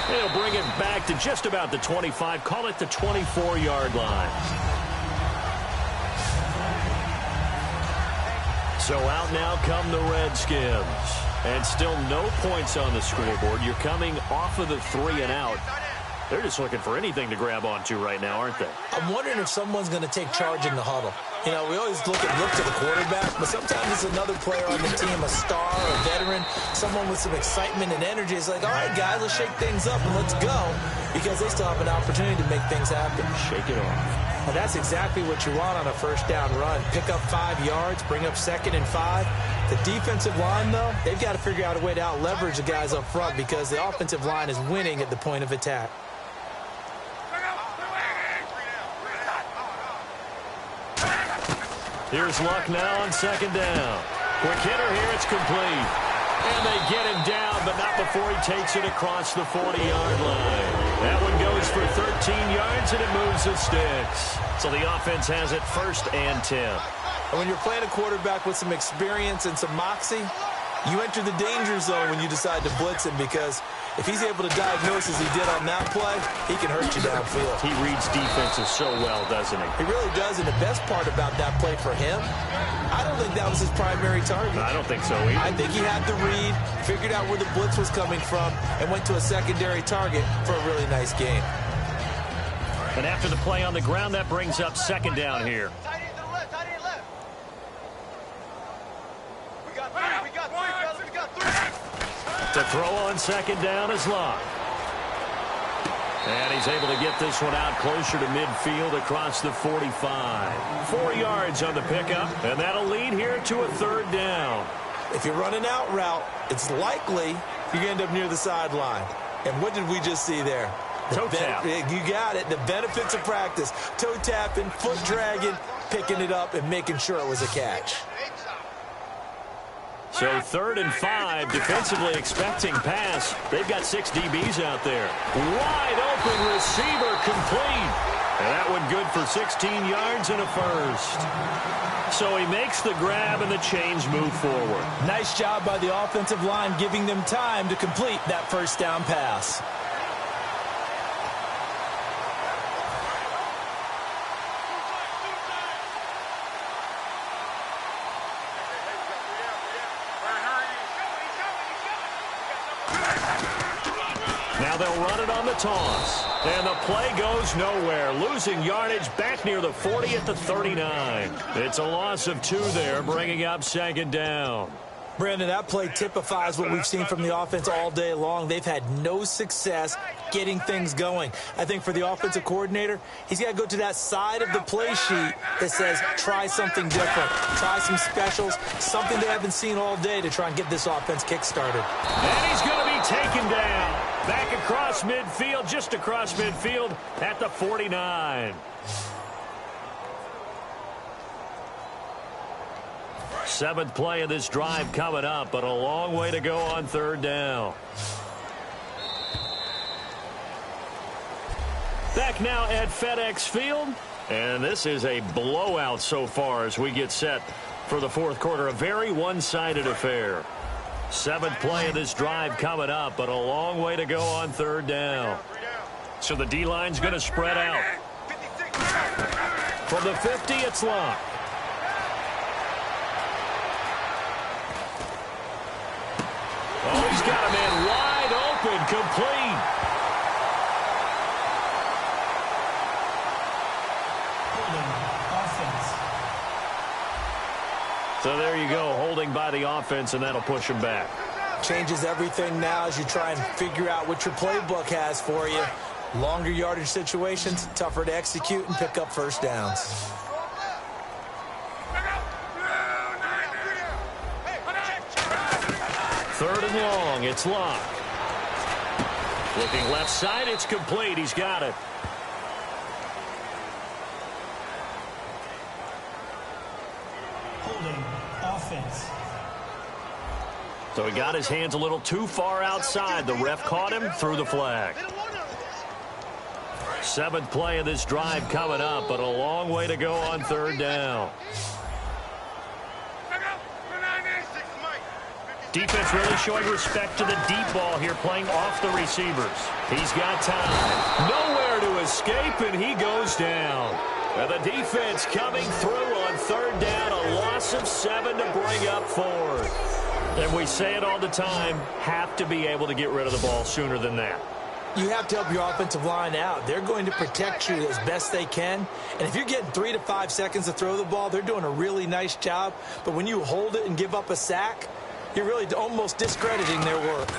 S2: They'll bring it back to just about the 25. Call it the 24-yard line. So out now come the Redskins. And still no points on the scoreboard. You're coming off of the 3 and out. They're just looking for anything to grab onto right now, aren't they?
S3: I'm wondering if someone's going to take charge in the huddle. You know, we always look to the quarterback, but sometimes it's another player on the team, a star, a veteran, someone with some excitement and energy. It's like, all right, guys, let's shake things up and let's go, because they still have an opportunity to make things happen.
S2: Shake it off.
S3: And that's exactly what you want on a first down run. Pick up 5 yards, bring up 2nd and 5. The defensive line, though, they've got to figure out a way to out-leverage the guys up front because the offensive line is winning at the point of attack.
S2: Here's Luck now on 2nd down. Quick hitter here, it's complete. And they get him down, but not before he takes it across the 40-yard line. That one goes for 13 yards, and it moves the sticks. So the offense has it 1st and 10.
S3: And when you're playing a quarterback with some experience and some moxie, you enter the danger zone when you decide to blitz him, because if he's able to diagnose as he did on that play, he can hurt you downfield.
S2: He reads defenses so well, doesn't he?
S3: He really does, and the best part about that play for him, I don't think that was his primary target.
S2: I don't think so either.
S3: I think he had the read, figured out where the blitz was coming from, and went to a secondary target for a really nice game.
S2: And after the play on the ground, that brings up 2nd down here. To throw on 2nd down is Luck. And he's able to get this one out closer to midfield across the 45. 4 yards on the pickup, and that'll lead here to a 3rd down.
S3: If you're running out route, it's likely you're going to end up near the sideline. And what did we just see there?
S2: Toe tap.
S3: You got it. The benefits of practice. Toe tapping, foot dragging, picking it up, and making sure it was a catch.
S2: So 3rd and 5, defensively expecting pass. They've got 6 DBs out there. Wide open receiver complete. And that one good for 16 yards and a 1st. So he makes the grab and the chains move forward.
S3: Nice job by the offensive line giving them time to complete that 1st down pass.
S2: Now they'll run it on the toss. And the play goes nowhere. Losing yardage back near the 40 at the 39. It's a loss of 2 there, bringing up 2nd down.
S3: Brandon, that play typifies what we've seen from the offense all day long. They've had no success getting things going. I think for the offensive coordinator, he's got to go to that side of the play sheet that says try something different, try some specials, something they haven't seen all day to try and get this offense kick-started.
S2: And he's going to be taken down. Back across midfield, just across midfield at the 49. Seventh play of this drive coming up, but a long way to go on third down. Back now at FedEx Field, and this is a blowout so far as we get set for the fourth quarter. A very one-sided affair. Seventh play of this drive coming up, but a long way to go on third down. So the D-line's going to spread out. From the 50, it's locked. Oh, he's got a man wide open, complete. So there you go, holding by the offense, and that'll push him back.
S3: Changes everything now as you try and figure out what your playbook has for you. Longer yardage situations, tougher to execute and pick up first downs.
S2: Third and long, it's locked. Looking left side, it's complete. He's got it.
S5: Holding offense.
S2: So he got his hands a little too far outside. The ref caught him, threw the flag. Seventh play of this drive coming up, but a long way to go on third down. Defense really showing respect to the deep ball here, playing off the receivers. He's got time. Nowhere to escape, and he goes down. And the defense coming through on third down, a loss of 7 to bring up fourth. And we say it all the time, have to be able to get rid of the ball sooner than that.
S3: You have to help your offensive line out. They're going to protect you as best they can. And if you're getting 3 to 5 seconds to throw the ball, they're doing a really nice job. But when you hold it and give up a sack, you're really almost discrediting their work.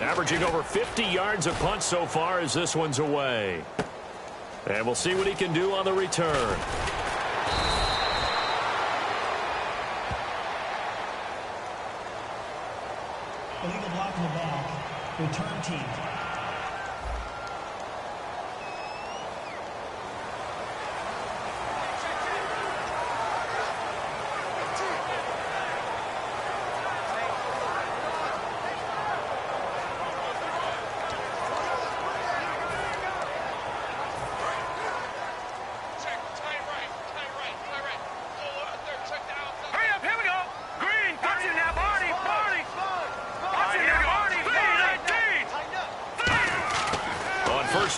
S2: Averaging over 50 yards a punt so far as this one's away. And we'll see what he can do on the return.
S5: Illegal block in the back. Return team.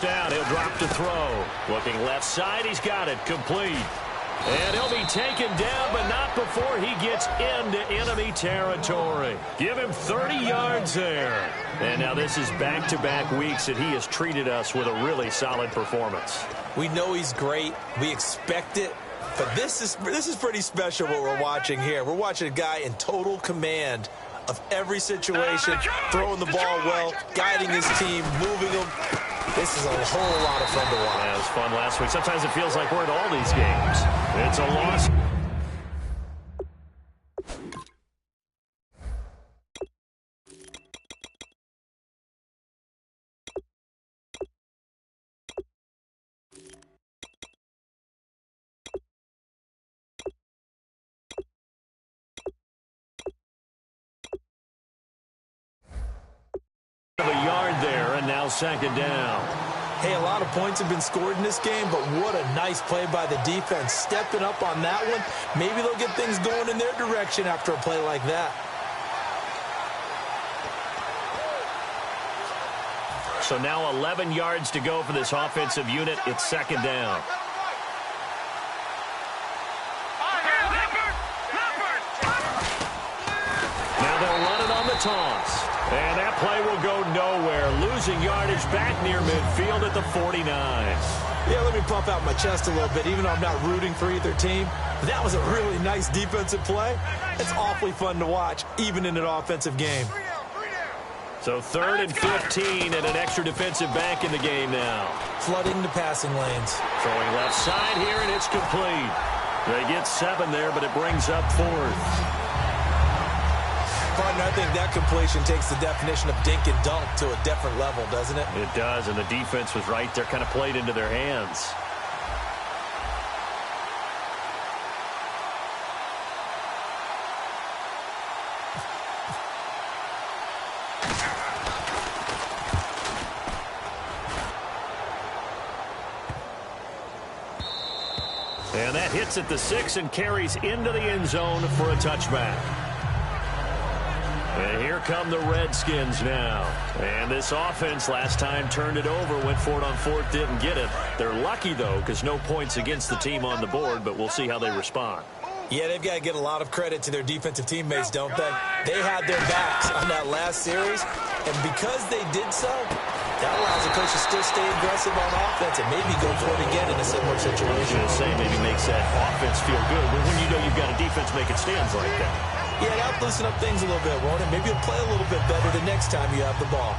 S2: Down, he'll drop to throw. Looking left side, he's got it, complete. And he'll be taken down, but not before he gets into enemy territory. Give him 30 yards there. And now this is back-to-back weeks that he has treated us with a really solid performance.
S3: We know he's great. We expect it. But this is pretty special what we're watching here. We're watching a guy in total command of every situation, throwing the ball well, guiding his team, moving them. This is a whole lot of fun to watch.
S2: Yeah, it was fun last week. Sometimes it feels like we're at all these games. It's a loss. A yard there, and now second down.
S3: Hey, a lot of points have been scored in this game, but what a nice play by the defense. Stepping up on that one. Maybe they'll get things going in their direction after a play like that.
S2: So now 11 yards to go for this offensive unit. It's second down. Now they'll run it on the toss. And that play will go nowhere. Losing yardage back near midfield at the 49.
S3: Yeah, let me pump out my chest a little bit, even though I'm not rooting for either team. That was a really nice defensive play. It's awfully fun to watch, even in an offensive game.
S2: So 3rd and 15 and an extra defensive back in the game now.
S3: Flooding the passing lanes.
S2: Throwing left side here, and it's complete. They get 7 there, but it brings up 4th.
S3: Partner, I think that completion takes the definition of dink and dunk to a different level, doesn't it?
S2: It does, and the defense was right there, kind of played into their hands. And that hits at the 6 and carries into the end zone for a touchback. And here come the Redskins now. And this offense last time turned it over, went for it on 4th, didn't get it. They're lucky, though, because no points against the team on the board, but we'll see how they respond.
S3: Yeah, they've got to get a lot of credit to their defensive teammates, don't they? They had their backs on that last series, and because they did so, that allows the coach to still stay aggressive on offense and maybe go for it again in a similar situation.
S2: I was going to say, maybe makes that offense feel good, but when you know you've got a defense making stands like that.
S3: Yeah, that'll loosen up things a little bit, won't it? Maybe you'll play a little bit better the next time you have the ball.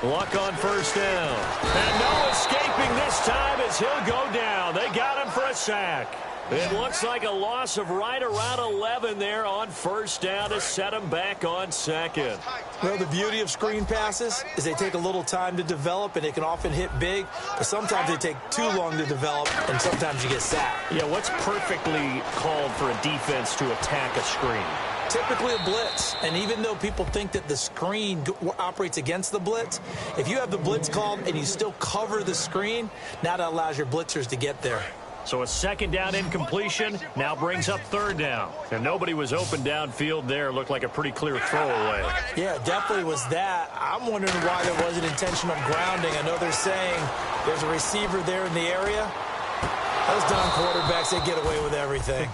S2: Luck on 1st down. And no escaping this time as he'll go down. They got him for a sack. It looks like a loss of right around 11 there on 1st down to set him back on 2nd.
S3: Well, the beauty of screen passes is they take a little time to develop, and they can often hit big, but sometimes they take too long to develop, and sometimes you get sacked.
S2: Yeah, what's perfectly called for a defense to attack a screen?
S3: Typically a blitz, and even though people think that the screen operates against the blitz, if you have the blitz called and you still cover the screen, now that allows your blitzers to get there.
S2: So a 2nd down incompletion now brings up 3rd down. And nobody was open downfield there. Looked like a pretty clear throwaway.
S3: Yeah, definitely was that. I'm wondering why there wasn't intentional grounding. I know they're saying there's a receiver there in the area. Those down quarterbacks, they get away with everything.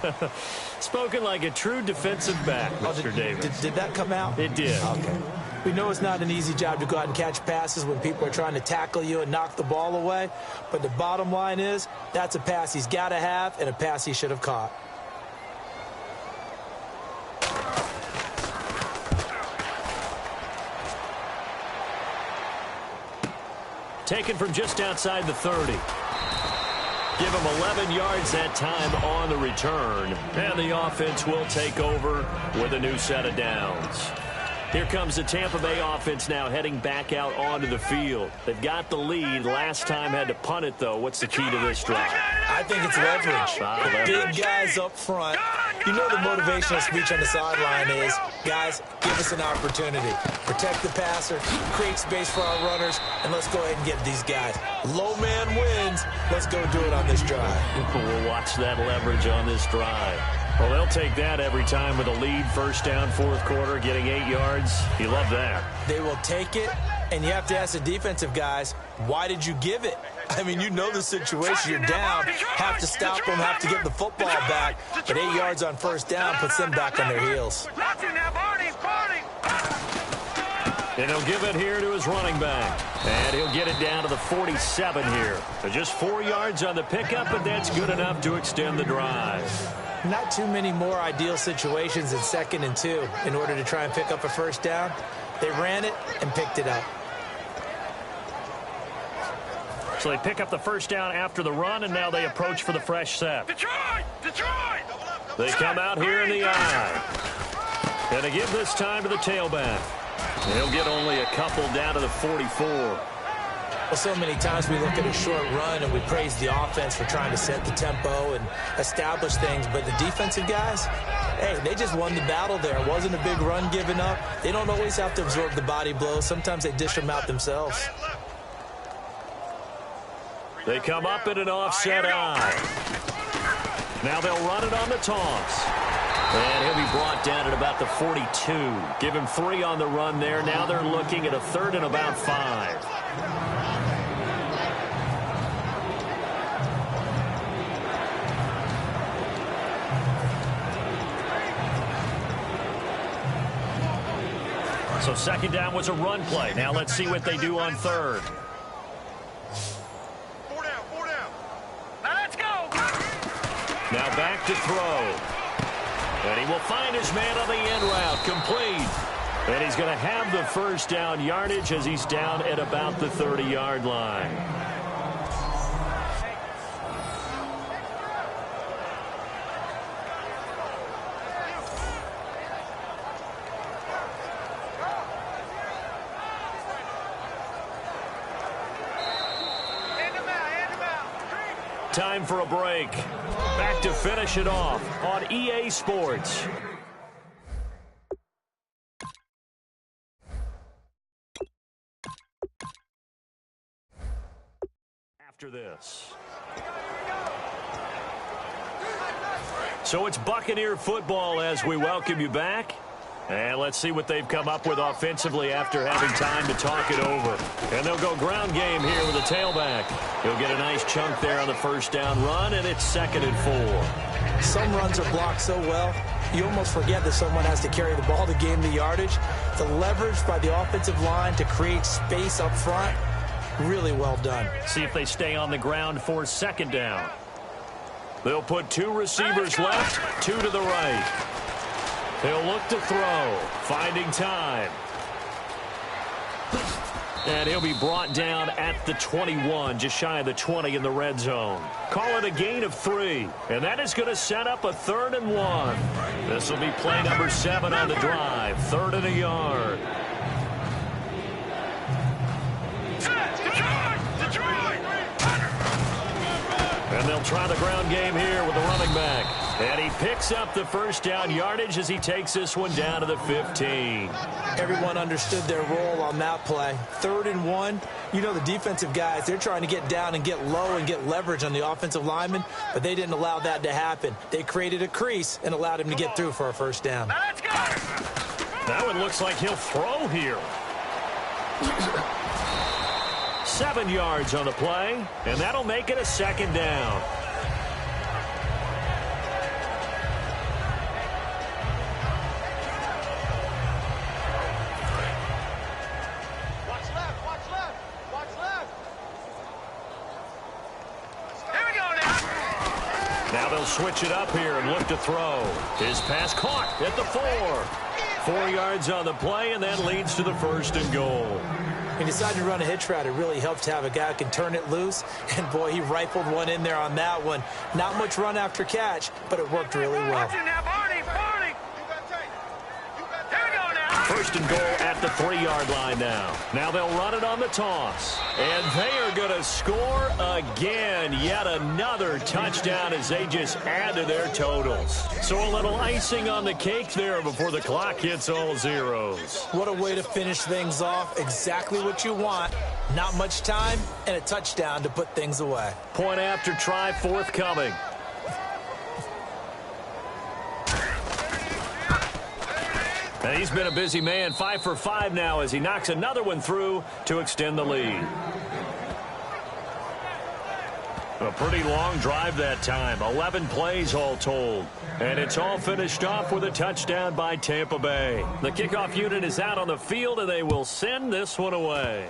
S2: Spoken like a true defensive back, Mr. Davis.
S3: Did that come out?
S2: It did.
S3: Okay. We know it's not an easy job to go out and catch passes when people are trying to tackle you and knock the ball away. But the bottom line is, that's a pass he's got to have and a pass he should have caught.
S2: Taken from just outside the 30. Give him 11 yards that time on the return. And the offense will take over with a new set of downs. Here comes the Tampa Bay offense now heading back out onto the field. They've got the lead. Last time had to punt it, though. What's the key to this drive?
S3: I think it's leverage. Big guys up front. You know the motivational speech on the sideline is, guys, give us an opportunity. Protect the passer, create space for our runners, and let's go ahead and get these guys. Low man wins. Let's go do it on this drive.
S2: We'll watch that leverage on this drive. Well, they'll take that every time with a lead. 1st down, 4th quarter, getting 8 yards. You love that.
S3: They will take it, and you have to ask the defensive guys, why did you give it? I mean, you know the situation. You're down, have to stop them, have to get the football back. But 8 yards on 1st down puts them back on their heels.
S2: And he'll give it here to his running back. And he'll get it down to the 47 here. So just 4 yards on the pickup, but that's good enough to extend the drive.
S3: Not too many more ideal situations in 2nd and 2 in order to try and pick up a 1st down. They ran it and picked it up.
S2: So they pick up the 1st down after the run, and now they approach for the fresh set.
S4: Detroit!
S2: They come out here in the eye. And they give this time to the tailback. He'll get only a couple down to the 44.
S3: Well, so many times we look at a short run and we praise the offense for trying to set the tempo and establish things. But the defensive guys, hey, they just won the battle there. It wasn't a big run given up. They don't always have to absorb the body blows. Sometimes they dish them out themselves.
S2: They come up in an offset eye. Now they'll run it on the toss. And he'll be brought down at about the 42. Give him 3 on the run there. Now they're looking at a 3rd and about 5. So 2nd down was a run play. Now let's see what they do on 3rd.
S4: 4 down. Now let's go.
S2: back to throw. And he will find his man on the end route, complete. And he's going to have the first down yardage as he's down at about the 30-yard line. Time for a break. Back to finish it off on EA Sports. After this. So it's Buccaneer football as we welcome you back. And let's see what they've come up with offensively after having time to talk it over. And they'll go ground game here with a tailback. He'll get a nice chunk there on the first down run, and it's 2nd and 4.
S3: Some runs are blocked so well, you almost forget that someone has to carry the ball to gain the yardage. The leverage by the offensive line to create space up front, really well done.
S2: See if they stay on the ground for 2nd down. They'll put 2 receivers left, 2 to the right. He'll look to throw, finding time. And he'll be brought down at the 21, just shy of the 20 in the red zone. Call it a gain of 3, and that is going to set up a 3rd and 1. This will be play number 7 on the drive, 3rd and a yard. And they'll try the ground game here with the running back. And he picks up the first down yardage as he takes this one down to the 15.
S3: Everyone understood their role on that play. 3rd and 1. You know the defensive guys, they're trying to get down and get low and get leverage on the offensive lineman, but they didn't allow that to happen. They created a crease and allowed him to get through for a first down.
S4: Now let's go.
S2: That one looks like he'll throw here. 7 yards on the play, and that'll make it a 2nd down.
S4: Watch left, watch left, watch left. Here we go now.
S2: Now they'll switch it up here and look to throw. His pass caught at the 4. 4 yards on the play, and that leads to the 1st and goal.
S3: He decided to run a hitch route. It really helps to have a guy who can turn it loose. And, boy, he rifled one in there on that one. Not much run after catch, but it worked really well.
S4: Watch it now, Barney, Barney. Here we go now.
S2: 1st and goal at the 3-yard line now. Now they'll run it on the toss. And they are going to score again. Yet another touchdown as they just add to their totals. So a little icing on the cake there before the clock hits all zeros.
S3: What a way to finish things off. Exactly what you want. Not much time and a touchdown to put things away.
S2: Point after try forthcoming. And he's been a busy man, 5 for 5 now as he knocks another one through to extend the lead. A pretty long drive that time, 11 plays all told. And it's all finished off with a touchdown by Tampa Bay. The kickoff unit is out on the field, and they will send this one away.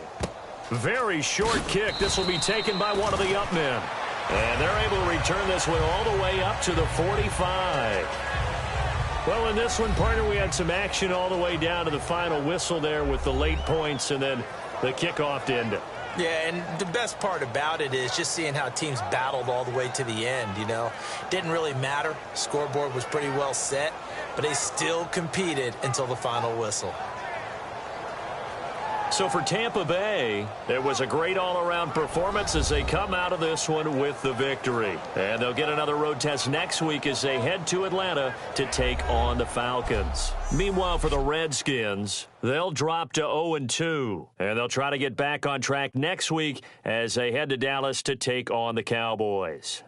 S2: Very short kick. This will be taken by one of the up men. And they're able to return this one all the way up to the 45. Well, in this one, partner, we had some action all the way down to the final whistle there with the late points and then the kickoff to end it.
S3: Yeah, and the best part about it is just seeing how teams battled all the way to the end, you know. Didn't really matter. Scoreboard was pretty well set, but they still competed until the final whistle.
S2: So for Tampa Bay, it was a great all-around performance as they come out of this one with the victory. And they'll get another road test next week as they head to Atlanta to take on the Falcons. Meanwhile, for the Redskins, they'll drop to 0-2. And they'll try to get back on track next week as they head to Dallas to take on the Cowboys.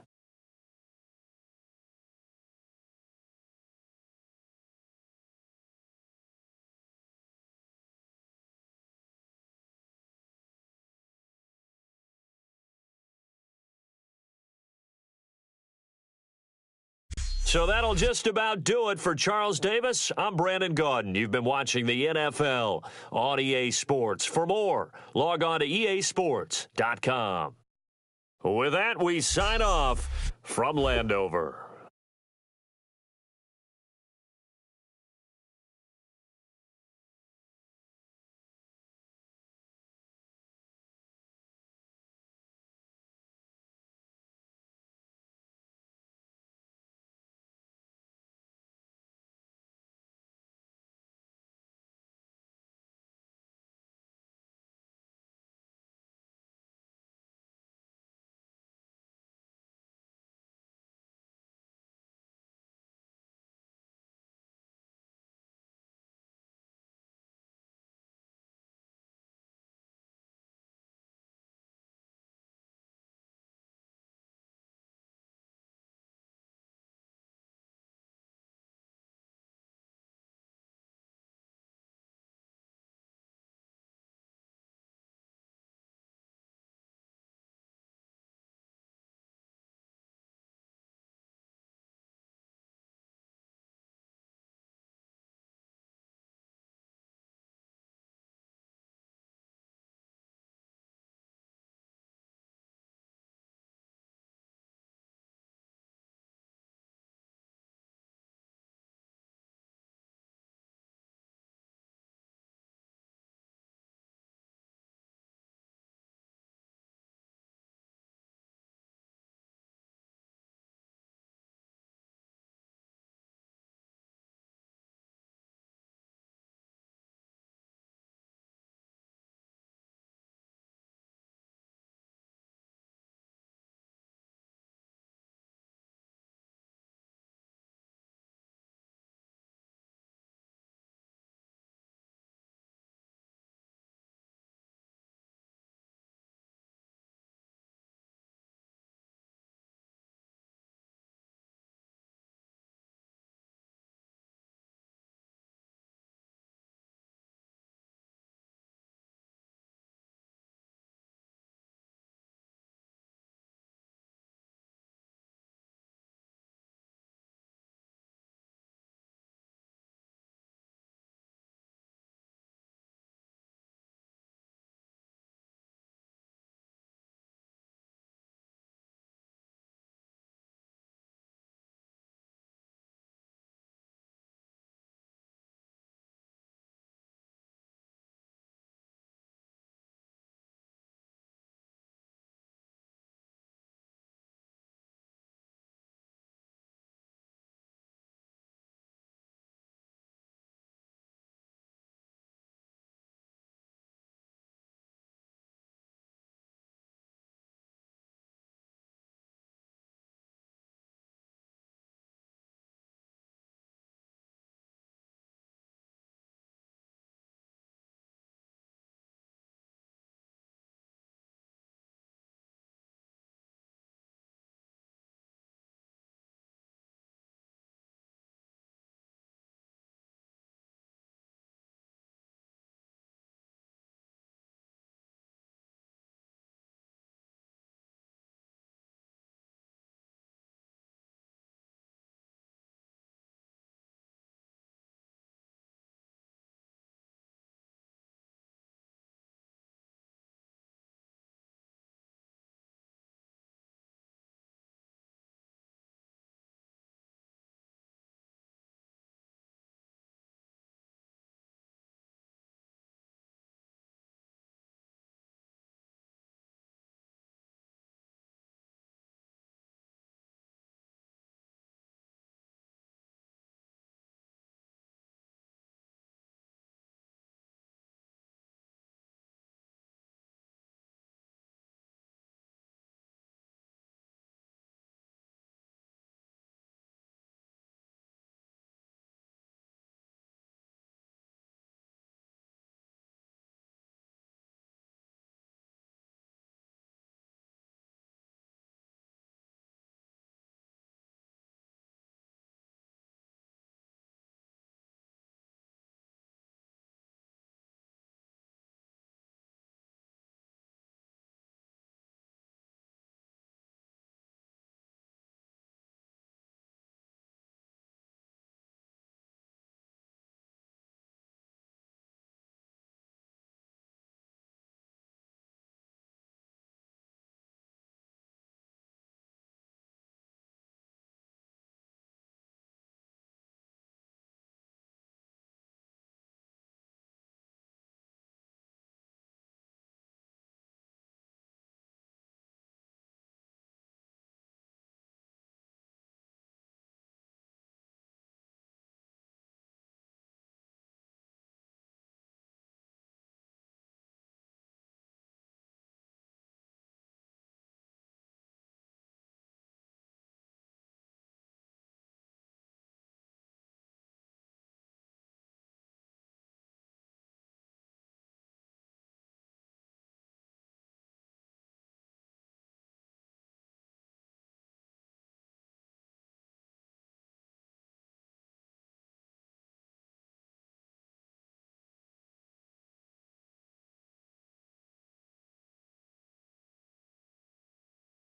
S2: So that'll just about do it for Charles Davis. I'm Brandon Gaudin. You've been watching the NFL on EA Sports. For more, log on to easports.com. With that, we sign off from Landover.